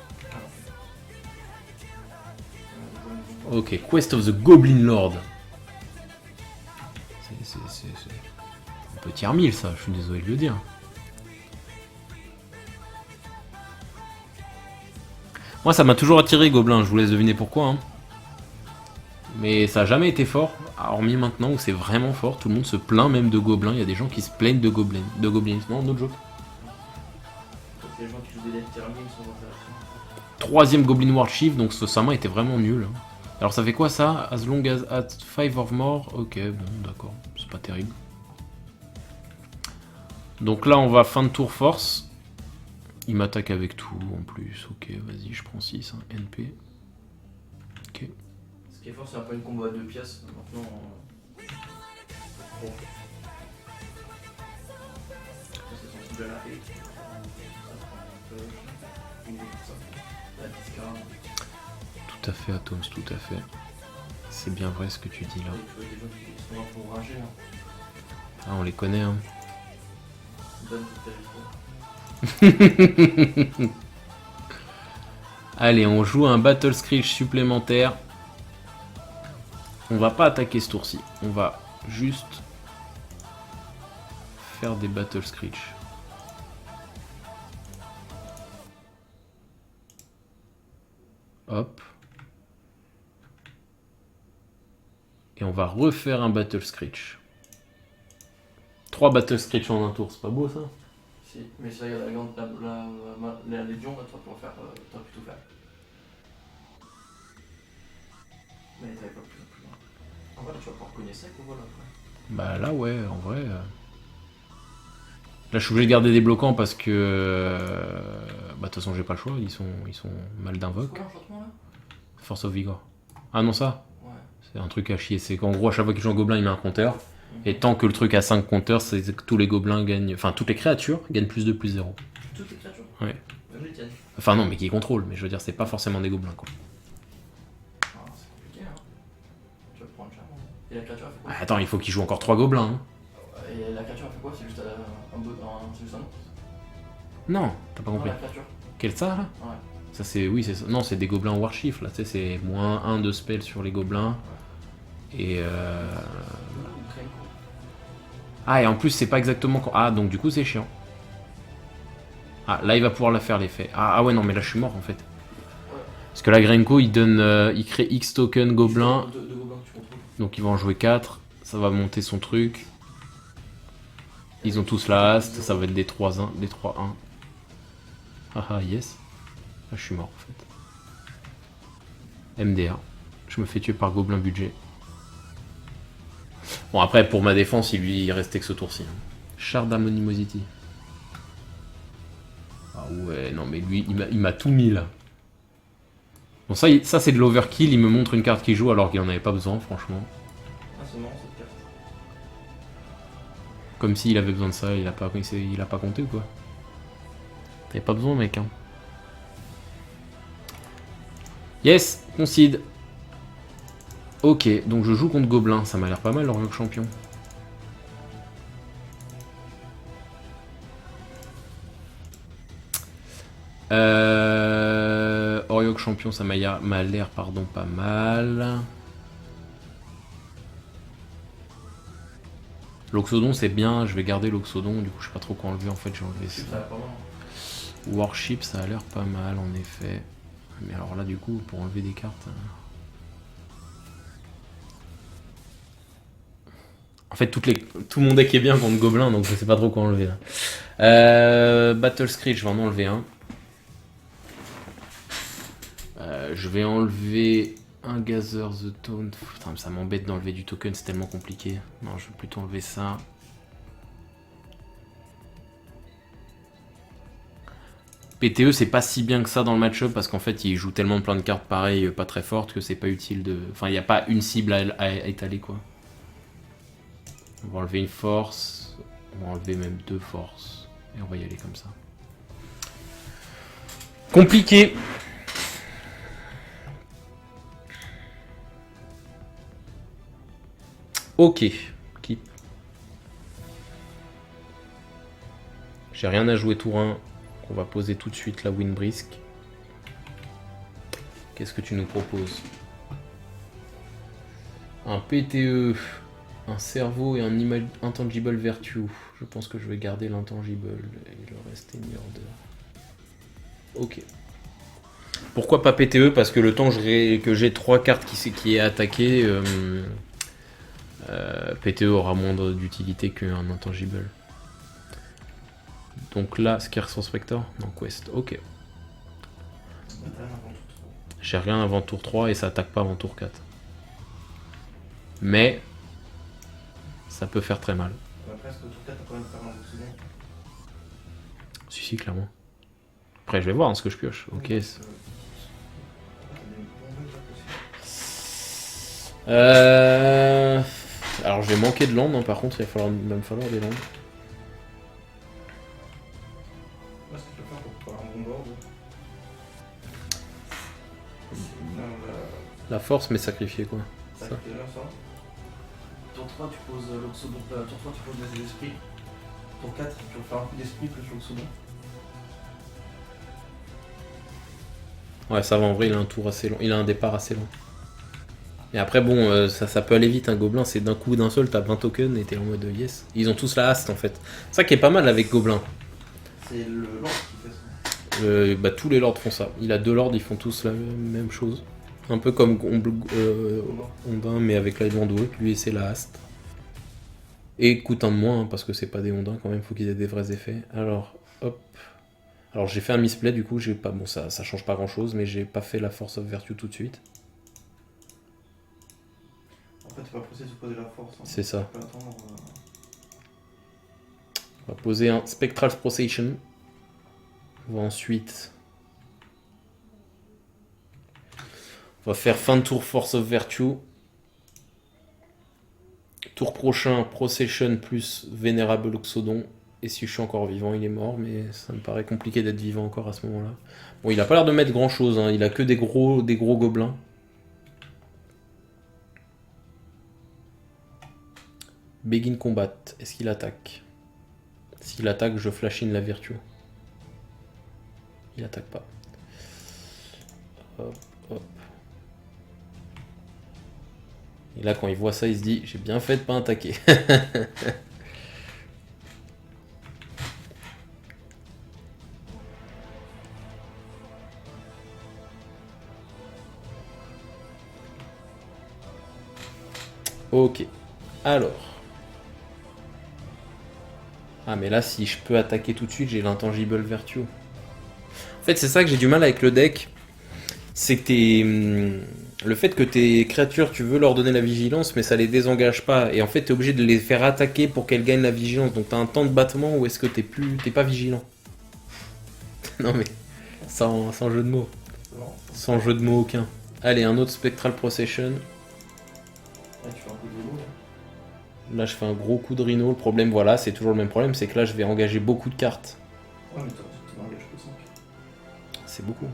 Ok, Quest of the Goblin Lord. C'est un peu tier 1000 ça, je suis désolé de le dire. Moi ça m'a toujours attiré Gobelin, je vous laisse deviner pourquoi. Hein. Mais ça a jamais été fort, hormis maintenant où c'est vraiment fort, tout le monde se plaint même de Gobelin, il y a des gens qui se plaignent de Goblin. Non, no joke.
Les gens qui jouent des decks tier 1000 sont intéressants.
Troisième Goblin Warchief, donc ce Sama était vraiment nul. Alors ça fait quoi ça? As long as at 5 or more. Ok, bon d'accord, c'est pas terrible. Donc là on va fin de tour force. Il m'attaque avec tout en plus. Ok, vas-y, je prends 6, hein. NP. Ok.
Ce qui est fort, c'est un peu une combo à 2 pièces. Maintenant. Bon. C'est sensible à la haie. La discard.
Tout à fait, Atoms, tout à fait. C'est bien vrai ce que tu dis là.
Il y a des gens qui sont là pour rager. Hein.
Ah, on les connaît, hein.
Donne ta vie.
Allez, on joue un Battle Screech supplémentaire. On va pas attaquer ce tour-ci. On va juste faire des Battle Screech. Hop. Et on va refaire un Battle Screech. 3 Battle Screech en un tour, c'est pas beau ça?
Si, mais ça, il y a la Légion, là, tu vas pu tout faire. Mais t'avais pas plus en plus loin. En vrai, là, tu vas pouvoir cogner sec ou voilà après.
Bah là, ouais, en vrai. Là, je suis obligé de garder des bloquants parce que. Bah, de toute façon, j'ai pas le choix, ils sont mal d'invoque.
C'est quoi l'enchantement là?
Force of Vigor. Ah non, ça?
Ouais.
C'est un truc à chier. C'est qu'en gros, à chaque fois qu'il joue un gobelin, il met un compteur. Et tant que le truc a 5 compteurs, c'est que tous les gobelins gagnent. Enfin, toutes les créatures gagnent plus 2, plus 0.
Toutes les créatures?
Ouais.
Même les tiennes.
Enfin, non, mais qui contrôlent. Mais je veux dire, c'est pas forcément des gobelins, quoi.
Ah, c'est compliqué, hein. Tu vas prendre cher. Et la créature, elle fait quoi?
Ah, attends, il faut qu'il joue encore 3 gobelins. Hein.
Et la créature, elle fait quoi? C'est juste c'est juste un nom?
Non, t'as pas
Non,
compris.
la créature.
Quel ça, là?
Ouais.
Ça, c'est. Oui, c'est ça. Non, c'est des gobelins Warchief, là. Tu sais, c'est moins 1 de spell sur les gobelins. Et. Ah, et en plus, c'est pas exactement. Ah, donc du coup, c'est chiant. Ah, là, il va pouvoir la faire l'effet. Ah, ouais, non, mais là, je suis mort en fait. Parce que là, Grenko, il donne. Il crée X token gobelin.
Deux gobelins que tu contrôles.
Donc, il va en jouer 4. Ça va monter son truc. Ils ont tous la haste. Ça va être des 3-1. Des 3-1. Ah, yes. Là, je suis mort en fait. MDR. Je me fais tuer par gobelin budget. Bon, après, pour ma défense, il restait que ce tour-ci. Hein. Shard Anonymosity. Ah ouais, non, mais lui, il m'a tout mis là. Bon, ça c'est de l'overkill. Il me montre une carte qu'il joue alors qu'il en avait pas besoin, franchement.
Ah, c'est marrant cette carte.
Comme s'il avait besoin de ça, il a pas compté ou quoi? T'avais pas besoin, mec, hein. Yes, concede. Ok, donc je joue contre Gobelin, ça m'a l'air pas mal l'Oriok champion. Oriok champion, ça m'a l'air pas mal. L'Oxodon c'est bien, je vais garder l'Oxodon, du coup je sais pas trop quoi enlever en fait, j'ai enlevé ça. Warship ça a l'air pas mal en effet. Mais alors là du coup pour enlever des cartes... En fait, tout mon deck est bien contre Gobelin, donc je sais pas trop quoi enlever là. Battle Screech, je vais en enlever un. Je vais enlever un Gather the Taunt. Putain, ça m'embête d'enlever du token, c'est tellement compliqué. Non, je vais plutôt enlever ça. PTE, c'est pas si bien que ça dans le match-up parce qu'en fait, il joue tellement plein de cartes pareilles, pas très fortes, que c'est pas utile de. Enfin, il n'y a pas une cible à étaler, quoi. On va enlever une force. On va enlever même 2 forces. Et on va y aller comme ça. Compliqué. Ok. Keep. J'ai rien à jouer tour 1. On va poser tout de suite la Windbrisk. Qu'est-ce que tu nous proposes? Un PTE, un cerveau et un intangible vertu. Je pense que je vais garder l'intangible et le reste est mis order. Ok. Pourquoi pas PTE? Parce que le temps que j'ai 3 cartes qui est attaqué, PTE aura moins d'utilité qu'un intangible. Donc là, Scarce Spectre? Non, Quest, ok. J'ai rien avant tour 3 et ça attaque pas avant tour 4. Mais ça peut faire très mal.
Après, est-ce que tour 4 t'as quand même faire un Voxodon?
Si, clairement. Après, je vais voir ce que je pioche. Ok. Alors, je vais manquer de land, hein, par contre, il va me falloir des landes. La force, mais sacrifier quoi.
Ça. Tour 3, tu poses l'Oxodon. Tour 3, tu poses les esprits. Tour 4, tu vas faire un coup d'esprit plus l'Oxodon.
Ouais, ça va, en vrai, il a un tour assez long. Il a un départ assez long. Et après, bon, ça peut aller vite, un gobelin, c'est d'un coup d'un seul, t'as 20 tokens et t'es en mode yes. Ils ont tous la haste en fait. C'est ça qui est pas mal avec gobelin.
C'est le lord qui fait ça.
Bah, tous les lords font ça. Il a 2 lords, ils font tous la même chose. Un peu comme Ondin, mais avec la Ondoueux. Lui, c'est la haste. Et coûte un de moins, hein, parce que c'est pas des Ondins quand même, faut qu'ils aient des vrais effets. Alors, hop. Alors, j'ai fait un misplay, du coup, j'ai pas. Bon, ça change pas grand chose, mais j'ai pas fait la Force of Virtue tout de suite.
En fait, t'es pas pressé de poser la force. Hein.
C'est ça.
Tu peux attendre,
On va poser un Spectral Procession. On va ensuite. On va faire fin de tour Force of Virtue. Tour prochain, Procession plus Vénérable Oxodon. Et si je suis encore vivant, il est mort, mais ça me paraît compliqué d'être vivant encore à ce moment-là. Bon, il a pas l'air de mettre grand chose, hein. Il a que des gros gobelins. Begin Combat, est-ce qu'il attaque? S'il attaque, je flash in la Virtue. Il attaque pas. Hop, hop. Et là, quand il voit ça, il se dit, j'ai bien fait de pas attaquer. Ok. Alors. Ah, mais là, si je peux attaquer tout de suite, j'ai l'intangible Virtue. En fait, c'est ça que j'ai du mal avec le deck. C'est que le fait que tes créatures, tu veux leur donner la vigilance, mais ça les désengage pas. Et en fait, t'es obligé de les faire attaquer pour qu'elles gagnent la vigilance. Donc t'as un temps de battement où est-ce que t'es pas vigilant. Non mais, sans jeu de mots.
Non.
Sans jeu de mots aucun. Allez, un autre Spectral Procession.
Là, tu fais un coup de vélo.
Là, je fais un gros coup de rhino. Le problème, voilà, c'est toujours le même problème, c'est que là, je vais engager beaucoup de cartes.
Ouais, mais t'en engages que 5.
C'est beaucoup.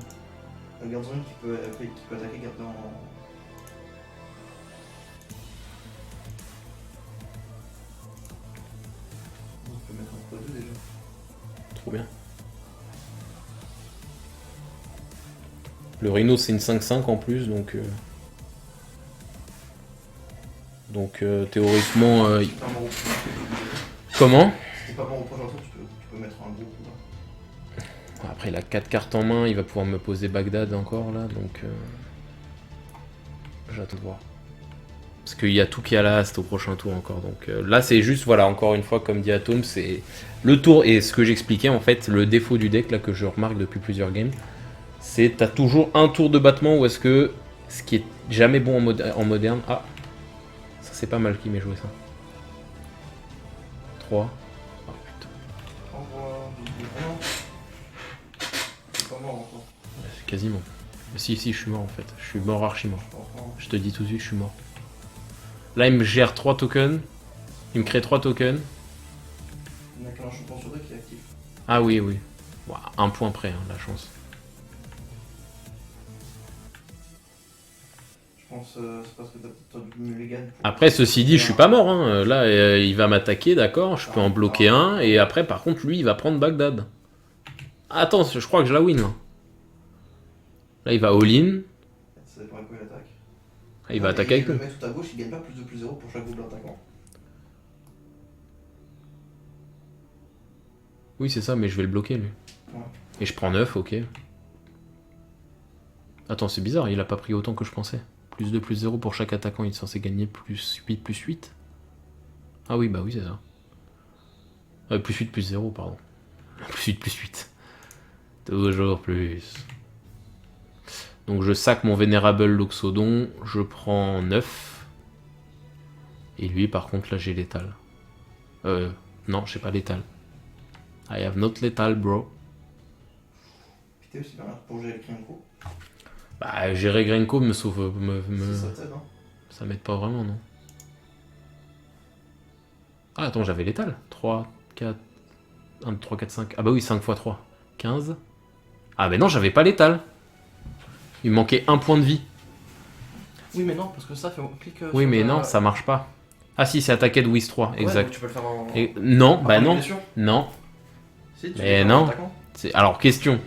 Un gardien qui peut attaquer gardien en. On peut mettre un x2 déjà.
Trop bien. Le rhino, c'est une 5-5 en plus, donc... théoriquement... Comment?
Si t'es pas mort au prochain tour, tu peux mettre un gros coup là.
Après, il a 4 cartes en main, il va pouvoir me poser Bagdad encore, là, donc... J'attends de voir. Parce qu'il y a tout qui est à la haste au prochain tour encore, donc... là, c'est juste, voilà, encore une fois, comme dit Atom, c'est... Le tour, et ce que j'expliquais, en fait, le défaut du deck, là, que je remarque depuis plusieurs games, C'est t'as toujours un tour de battement ou est-ce que ce qui est jamais bon en moderne. Ah, ça c'est pas mal qui m'ait joué ça. 3. Oh putain.
Au revoir. C'est pas mort encore.
C'est quasiment. Si, je suis mort en fait. Je suis mort archi mort. Je te dis tout de suite, je suis mort. Là, il me gère 3 tokens. Il me crée 3 tokens.
Il n'y a qu'un champion sur 2 qui est actif.
Ah oui. Wow, un point près, hein, la chance.
Je pense c'est parce que t'as du mulligan.
Après, ceci dit, je suis pas mort. Hein. Là, il va m'attaquer, d'accord. Je peux en bloquer un. Et après, par contre, lui, il va prendre Bagdad. Attends, je crois que je la win. Là, il va all-in.
Ça dépend à quoi il attaque.
Ah, il va attaquer avec
le
nous.
mec tout à gauche, il gagne pas plus de plus 0 pour chaque double attaquant.
Oui, c'est ça, mais je vais le bloquer, lui.
Ouais.
Et je prends 9, ok. Attends, c'est bizarre, il a pas pris autant que je pensais. Plus 2, plus 0 pour chaque attaquant, il est censé gagner plus 8, plus 8. Ah oui, bah oui, c'est ça. Plus 8, plus 0, pardon. Plus 8, plus 8. Toujours plus. Donc je sac mon vénérable Loxodon, je prends 9. Et lui, par contre, là, j'ai létal. Non, j'ai pas létal. I have not létal, bro.
Puis t'es aussi bien là pour gérer le Grenko.
Bah, gérer Grenko me sauve.
Ça t'aide, hein.
Ça m'aide pas vraiment, non. Ah, attends, j'avais létal. 3, 4. 1, 3, 4, 5. Ah, bah oui, 5 x 3. 15. Ah, mais non, j'avais pas létal. Il me manquait un point de vie.
Oui, mais non, parce que ça fait clic.
Oui, mais non, ça marche pas. Ah, si, c'est attaqué de Whis 3,
Ouais,
exact.
donc tu peux le faire en.
Et... Non, bah non.
Blessure.
Non.
Si, tu
Mais
peux le faire
non.
en attaquant.
Alors, question.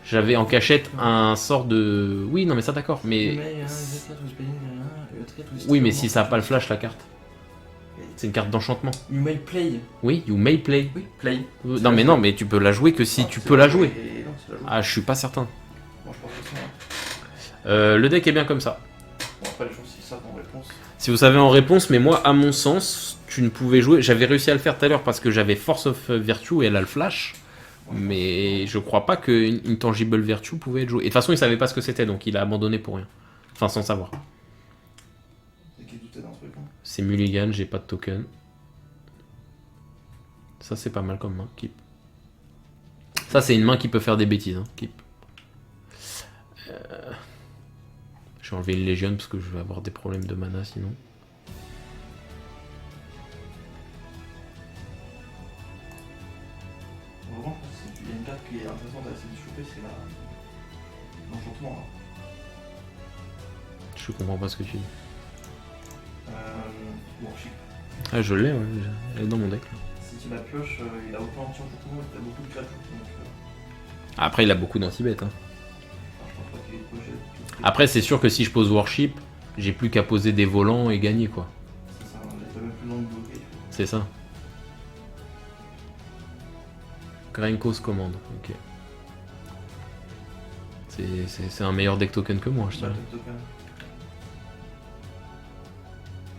J'avais en cachette un sort de... Oui, non, mais ça d'accord, mais... Oui, mais si ça a pas le flash, la carte. C'est une carte d'enchantement.
You may play.
Oui, you may play.
Oui, play.
Non, mais non, mais tu peux la jouer que si
Ah,
tu
c'est
peux la
jouer
jouer.
et- non, c'est la jouer.
Ah, je suis pas certain.
Bon, je pense que c'est ça.
Le deck est bien comme ça.
Bon, après, les gens, si ça en réponse.
Si vous savez en réponse, mais moi, à mon sens, tu ne pouvais jouer... J'avais réussi à le faire tout à l'heure parce que j'avais Force of Virtue et elle a le flash. Mais je crois pas que Intangible Virtue pouvait être joué. Et de toute façon, il savait pas ce que c'était, donc il a abandonné pour rien. Enfin, sans savoir.
C'est qui doutait d'un truc, hein.
C'est Mulligan, j'ai pas de token. Ça, c'est pas mal comme main, Keep. Ça, c'est une main qui peut faire des bêtises, hein, Keep. Je vais enlever une Légion parce que je vais avoir des problèmes de mana sinon.
Vraiment, il y a une carte qui est intéressante à essayer de choper, c'est l'enchantement. Là.
Je comprends pas ce que tu dis.
Worship.
Ah, je l'ai, ouais, elle est dans mon deck. Là.
Si tu la pioches, il a autant d'enchantement et t'as beaucoup de créatures. Donc,
Après, il a beaucoup d'anti-bêtes. Hein.
je pense pas qu'il est projet.
Après, c'est sûr que si je pose Worship, j'ai plus qu'à poser des volants et gagner, quoi.
C'est ça, t'as même plus long de bloquer.
C'est ça. Grenko se commande, ok. C'est un meilleur deck token que moi, je dirais.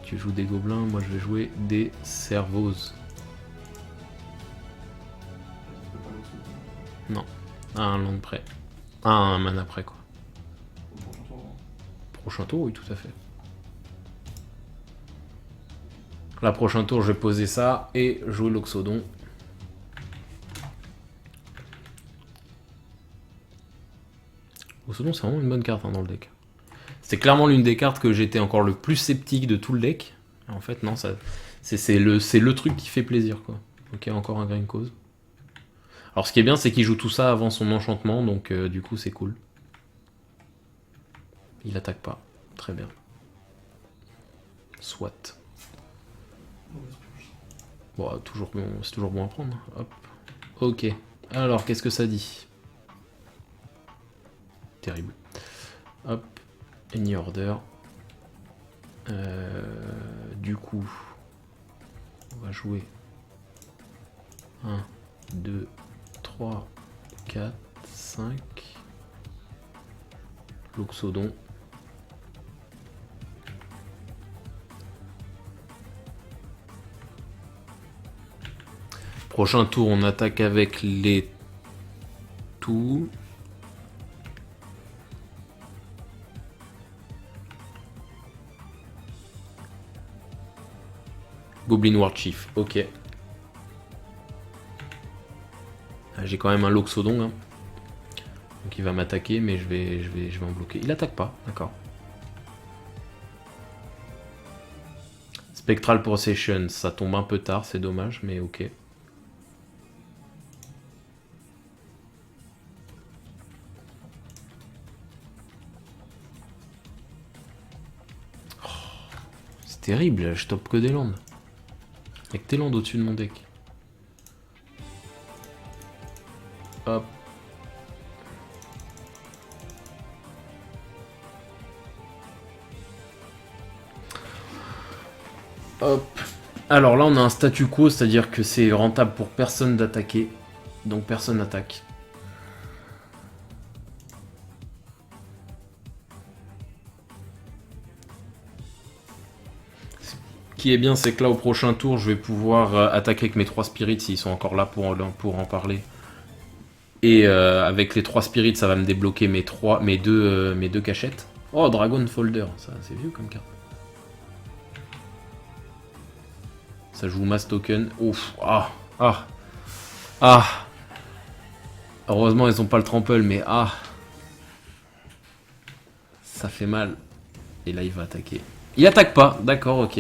Tu joues des gobelins, moi je vais jouer des cerveaux. Non, à un land près. À un mana près, quoi. Prochain tour, oui, tout à fait. La prochain tour, je vais poser ça et jouer l'Oxodon. L'Oxodon, c'est vraiment une bonne carte hein, dans le deck. C'est clairement l'une des cartes que j'étais encore le plus sceptique de tout le deck. En fait, non, c'est le truc qui fait plaisir, quoi. Ok, encore un Green Cause. Alors, ce qui est bien, c'est qu'il joue tout ça avant son enchantement, donc du coup, c'est cool. Il attaque pas. Très bien. Soit. Bon, toujours bon, c'est toujours bon à prendre. Hop. Ok. Alors, qu'est-ce que ça dit? Terrible. Hop. Any order. Du coup, on va jouer 1, 2, 3, 4, 5. L'Oxodon. Prochain tour, on attaque avec les tout. Goblin Warchief, ok. Ah, j'ai quand même un Loxodon, hein. Donc il va m'attaquer, mais je vais en bloquer. Il attaque pas, d'accord. Spectral Procession, ça tombe un peu tard, c'est dommage, mais ok. Oh, c'est terrible, je top que des landes. Avec tes landes au-dessus de mon deck. Hop. Hop. Alors là, on a un statu quo, c'est-à-dire que c'est rentable pour personne d'attaquer. Donc personne n'attaque. Ce qui est bien, c'est que là, au prochain tour, je vais pouvoir attaquer avec mes 3 spirits s'ils sont encore là pour en parler. Et avec les 3 spirits, ça va me débloquer mes deux cachettes. Oh, Dragon Folder, ça c'est vieux comme carte. Ça joue Mass Token. Ouf, Heureusement, ils ont pas le trample, mais ça fait mal. Et là, il va attaquer. Il attaque pas, d'accord, ok.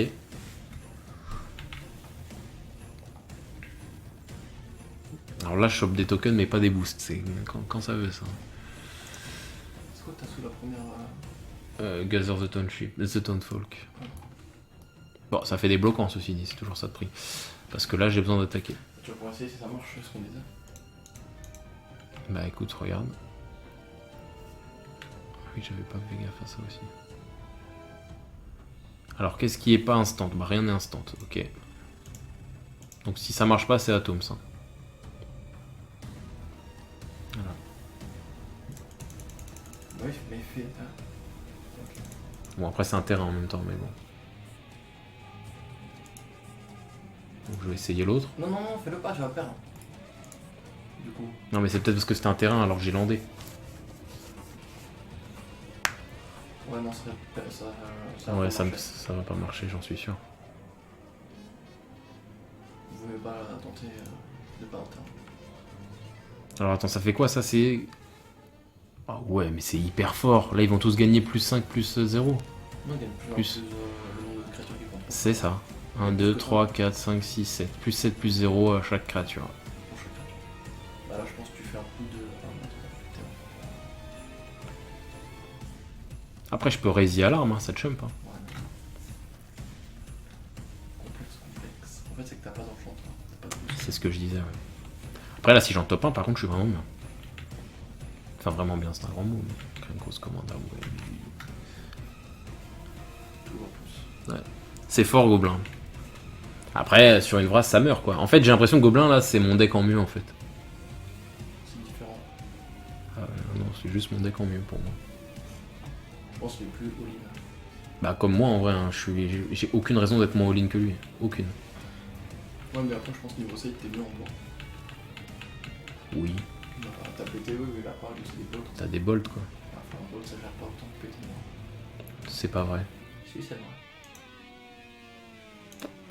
Alors là, je chope des tokens, mais pas des boosts. C'est quand ça veut, ça.
C'est quoi t'as sous la première...
Gather the Township, the Townfolk. Bon, ça fait des bloquants, ceci dit, c'est toujours ça de prix. Parce que là, j'ai besoin d'attaquer.
Tu vas pouvoir essayer si ça marche, ce qu'on disait.
Bah écoute, regarde. Oui, j'avais pas fait gaffe à ça aussi. Alors, qu'est-ce qui est pas instant? Bah rien n'est instant, ok. Donc si ça marche pas, c'est Atoms. Hein. Voilà.
Oui, mais fait... Okay.
Bon, après c'est un terrain en même temps, mais bon. Donc je vais essayer l'autre.
Non, fais-le pas, tu vas perdre. Du coup.
Non, mais c'est peut-être parce que c'était un terrain alors que j'ai landé.
Ouais, non, ça
ouais, ça va pas marcher, j'en suis sûr.
Vous ne pouvez pas tenter de pas entendre.
Alors attends, ça fait quoi ça? C'est... Ah ouais, mais c'est hyper fort. Là, ils vont tous gagner plus 5, plus 0.
Non, ils gagnent plus le nombre de créatures qu'ils contrôlent.
C'est ça. 1, 2, 3, 4, 5, 6, 7. Plus 7, plus 0 à chaque créature.
Pour chaque créature. Bah là, je pense que tu fais un coup de...
Après, je peux raise alarme, hein, ça chump. Hein.
Ouais. Complexe. En fait, c'est que t'as pas d'enchantement.
C'est ce que je disais, ouais. Après, là, si j'en top 1, par contre, je suis vraiment bien. Enfin, vraiment bien, c'est un grand mot. Mais... une grosse commande, ouais.
Toujours plus.
Ouais. C'est fort, Gobelin. Après, sur une vraie, ça meurt, quoi. En fait, j'ai l'impression que Gobelin, là, c'est mon deck en mieux, en fait.
C'est différent.
Non, c'est juste mon deck en mieux, pour moi.
Je pense qu'il est plus all-in.
Bah, comme moi, en vrai, hein, j'ai aucune raison d'être moins all-in que lui. Aucune.
Ouais, mais après, je pense que niveau 7, t'es mieux en blanc.
Oui.
Bah, t'as pété, oui, mais la part de c'est des bolts.
T'as des bolts, quoi.
Enfin, un bolt, ça gère pas autant que péter, non.
C'est pas vrai.
Si, c'est vrai.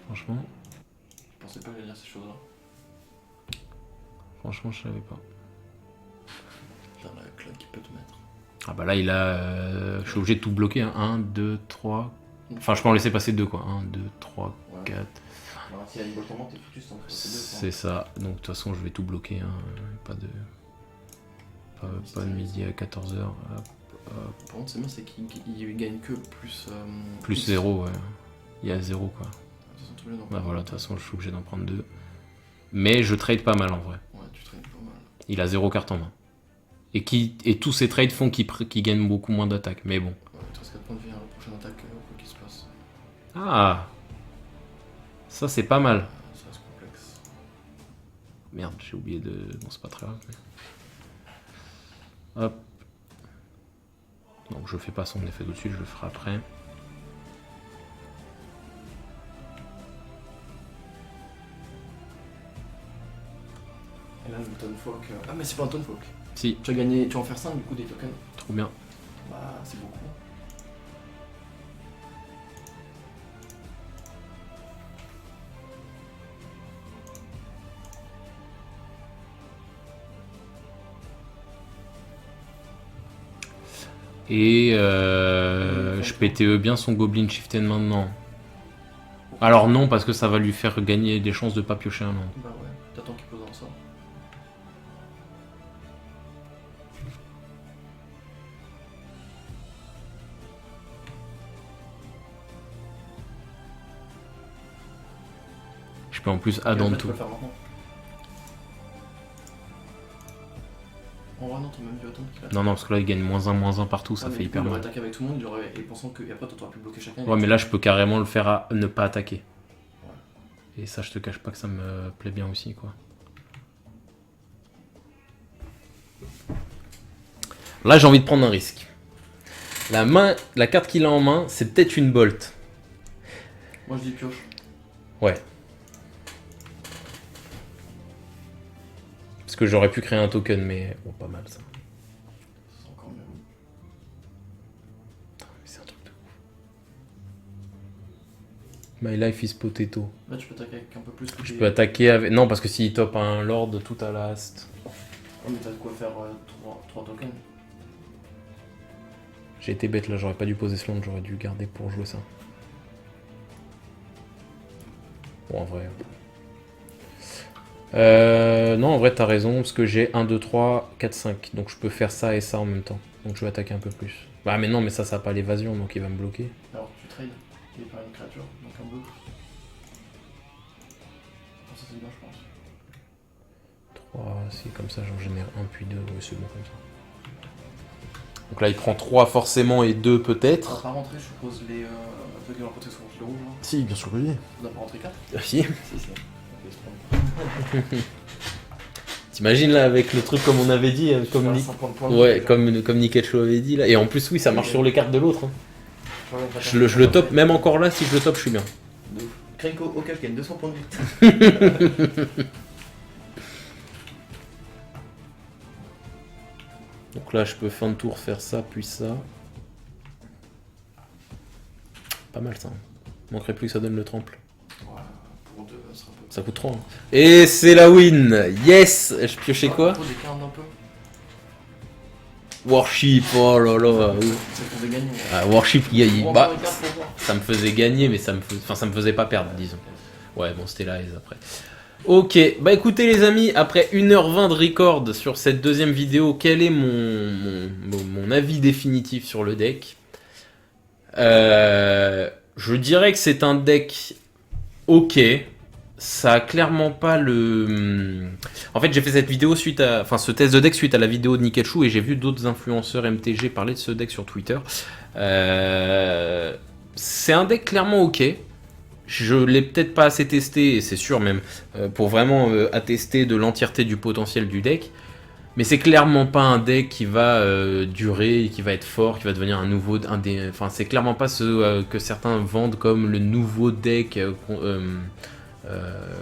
Franchement,
Je pensais pas que j'allais dire ces choses-là.
franchement, je savais pas.
T'as la claque qu'il peut te mettre.
Ah bah là, il a... je suis obligé de tout bloquer, hein. 1, 2, 3... Enfin, je peux en laisser passer 2, quoi. 1, 2, 3,
Ouais.
4...
Alors, s'il y a une bolt en main, t'es foutu, c'est entre ces deux.
C'est ça. Donc, de toute façon, je vais tout bloquer, hein. Pas de midi à 14h.
Par contre, c'est bien, c'est qu'il gagne que plus...
Plus 0, ouais. Il y a 0, quoi. Bah
Ouais,
voilà, de toute façon, je suis obligé d'en prendre 2. Mais je trade pas mal, en vrai.
Ouais, tu trades pas mal.
Il a 0 carte en main. Et tous ces trades font qu'il gagne beaucoup moins d'attaques. Mais bon.
Ouais, tu restes 4 points de vie, hein, la prochaine attaque, quoi qu'il se passe.
Ah, ça, c'est pas mal.
Ça reste complexe.
Merde, j'ai oublié de... Bon, c'est pas très grave. Mais... Hop. Donc, je fais pas son effet tout de suite, je le ferai après.
Et là, le Townfolk... Ah, mais c'est pas un Townfolk.
Si,
Tu vas en faire 5 du coup des tokens.
trop bien.
Bah, c'est beaucoup.
Et je PTE bien son Goblin Chieftain maintenant. Alors non, parce que ça va lui faire gagner des chances de pas piocher un land.
Bah ouais, t'attends qu'il pose un sort.
Je peux en plus add on
Tu
tout.
peux le faire maintenant. En vrai, non, t'as même dû attendre qu'il attaque.
Non, non, parce que là il gagne -1/-1 partout, ça
Ouais,
fait
mais
hyper
il
mal.
aurait attaqué avec tout le monde, il aurait... et pensant que et après t'aurais pu bloquer chacun.
Ouais, mais là je peux carrément le faire à ne pas attaquer. Et ça, je te cache pas que ça me plaît bien aussi, quoi. Là, j'ai envie de prendre un risque. La carte qu'il a en main, c'est peut-être une Bolt.
Moi je dis pioche.
Ouais. Parce que j'aurais pu créer un token, mais bon, pas mal ça.
C'est encore mieux.
C'est un truc de ouf. My life is potato.
Là tu peux attaquer avec un peu plus que
Je peux attaquer avec... Non, parce que s'il top un lord, tout à last.
Oh, mais t'as de quoi faire 3 tokens.
J'ai été bête là, j'aurais pas dû poser ce land, j'aurais dû garder pour jouer ça. Bon, en vrai... non, en vrai, t'as raison, parce que j'ai 1, 2, 3, 4, 5. Donc je peux faire ça et ça en même temps. Donc je vais attaquer un peu plus. Bah, mais non, mais ça a pas l'évasion, donc il va me bloquer.
Alors tu trades, il est pas une créature, donc un bloc. Ça c'est bien, je pense.
3, si comme ça j'en génère 1 puis 2, ouais, c'est bon comme ça. Donc là il prend 3 forcément et 2
Ça
peut-être.
va pas rentrer, je suppose, les trucs de la protection contre le rouge. Hein.
Si, bien sûr que oui.
Ça doit pas rentrer 4
Si.
Si, si.
T'imagines là avec le truc comme on avait dit, comme, ouais, comme Nikechu avait dit là. Et en plus oui, ça marche sur les cartes de l'autre. Hein. Je le top, même encore là, si je le top, je suis bien.
Krenko, ok, je gagne 200 points de vie.
Donc là, je peux fin de tour faire ça, puis ça. Pas mal ça. Manquerait plus que ça donne le trample.
Ouais, pour 2, ça sera un peu.
Ça coûte 3. Hein. Et c'est la win. Yes. Je piochais quoi?
Des cartes un peu.
Warship, oh là là.
C'est pour des gagnants.
Ah, Warship,
On
bah,
prend les cartes pour voir.
ça me faisait gagner, mais ça me faisait pas perdre, disons. Ouais, bon, c'était la aise après. Ok, bah écoutez les amis, après 1h20 de record sur cette deuxième vidéo, quel est mon avis définitif sur le deck? Je dirais que c'est un deck ok. Ça a clairement pas le... En fait, j'ai fait cette vidéo suite à... Enfin, ce test de deck suite à la vidéo de Nikechu et j'ai vu d'autres influenceurs MTG parler de ce deck sur Twitter. C'est un deck clairement ok. Je l'ai peut-être pas assez testé, et c'est sûr même, pour vraiment attester de l'entièreté du potentiel du deck. Mais c'est clairement pas un deck qui va durer, qui va être fort, qui va devenir un nouveau... Enfin, c'est clairement pas ce que certains vendent comme le nouveau deck...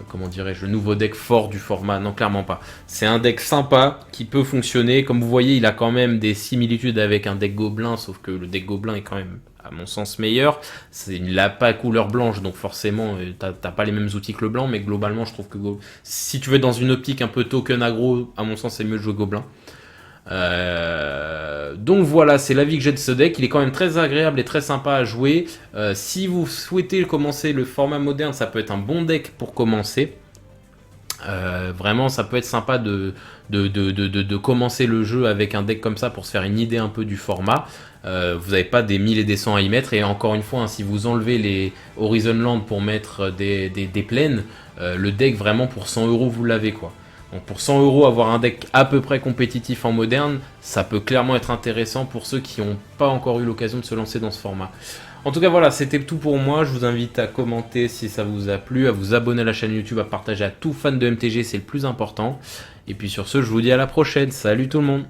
comment dirais-je, le nouveau deck fort du format. Non, clairement pas. C'est un deck sympa qui peut fonctionner. Comme vous voyez, il a quand même des similitudes avec un deck gobelin, sauf que le deck gobelin est quand même, à mon sens, meilleur. Il n'a pas couleur blanche, donc forcément, t'as pas les mêmes outils que le blanc, mais globalement, je trouve que si tu veux être dans une optique un peu token aggro, à mon sens, c'est mieux de jouer gobelin. Donc voilà, c'est l'avis que j'ai de ce deck. Il est quand même très agréable et très sympa à jouer. Si vous souhaitez commencer le format moderne, ça peut être un bon deck pour commencer. Vraiment, ça peut être sympa de commencer le jeu avec un deck comme ça pour se faire une idée un peu du format. Vous n'avez pas des 1000 et des 100 à y mettre. Et encore une fois, hein, si vous enlevez les Horizon Land pour mettre des plaines, le deck vraiment pour 100 €, vous l'avez quoi. Donc pour 100 €, avoir un deck à peu près compétitif en moderne, ça peut clairement être intéressant pour ceux qui n'ont pas encore eu l'occasion de se lancer dans ce format. En tout cas voilà, c'était tout pour moi. Je vous invite à commenter si ça vous a plu, à vous abonner à la chaîne YouTube, à partager à tout fan de MTG, c'est le plus important. Et puis sur ce, je vous dis à la prochaine. Salut tout le monde!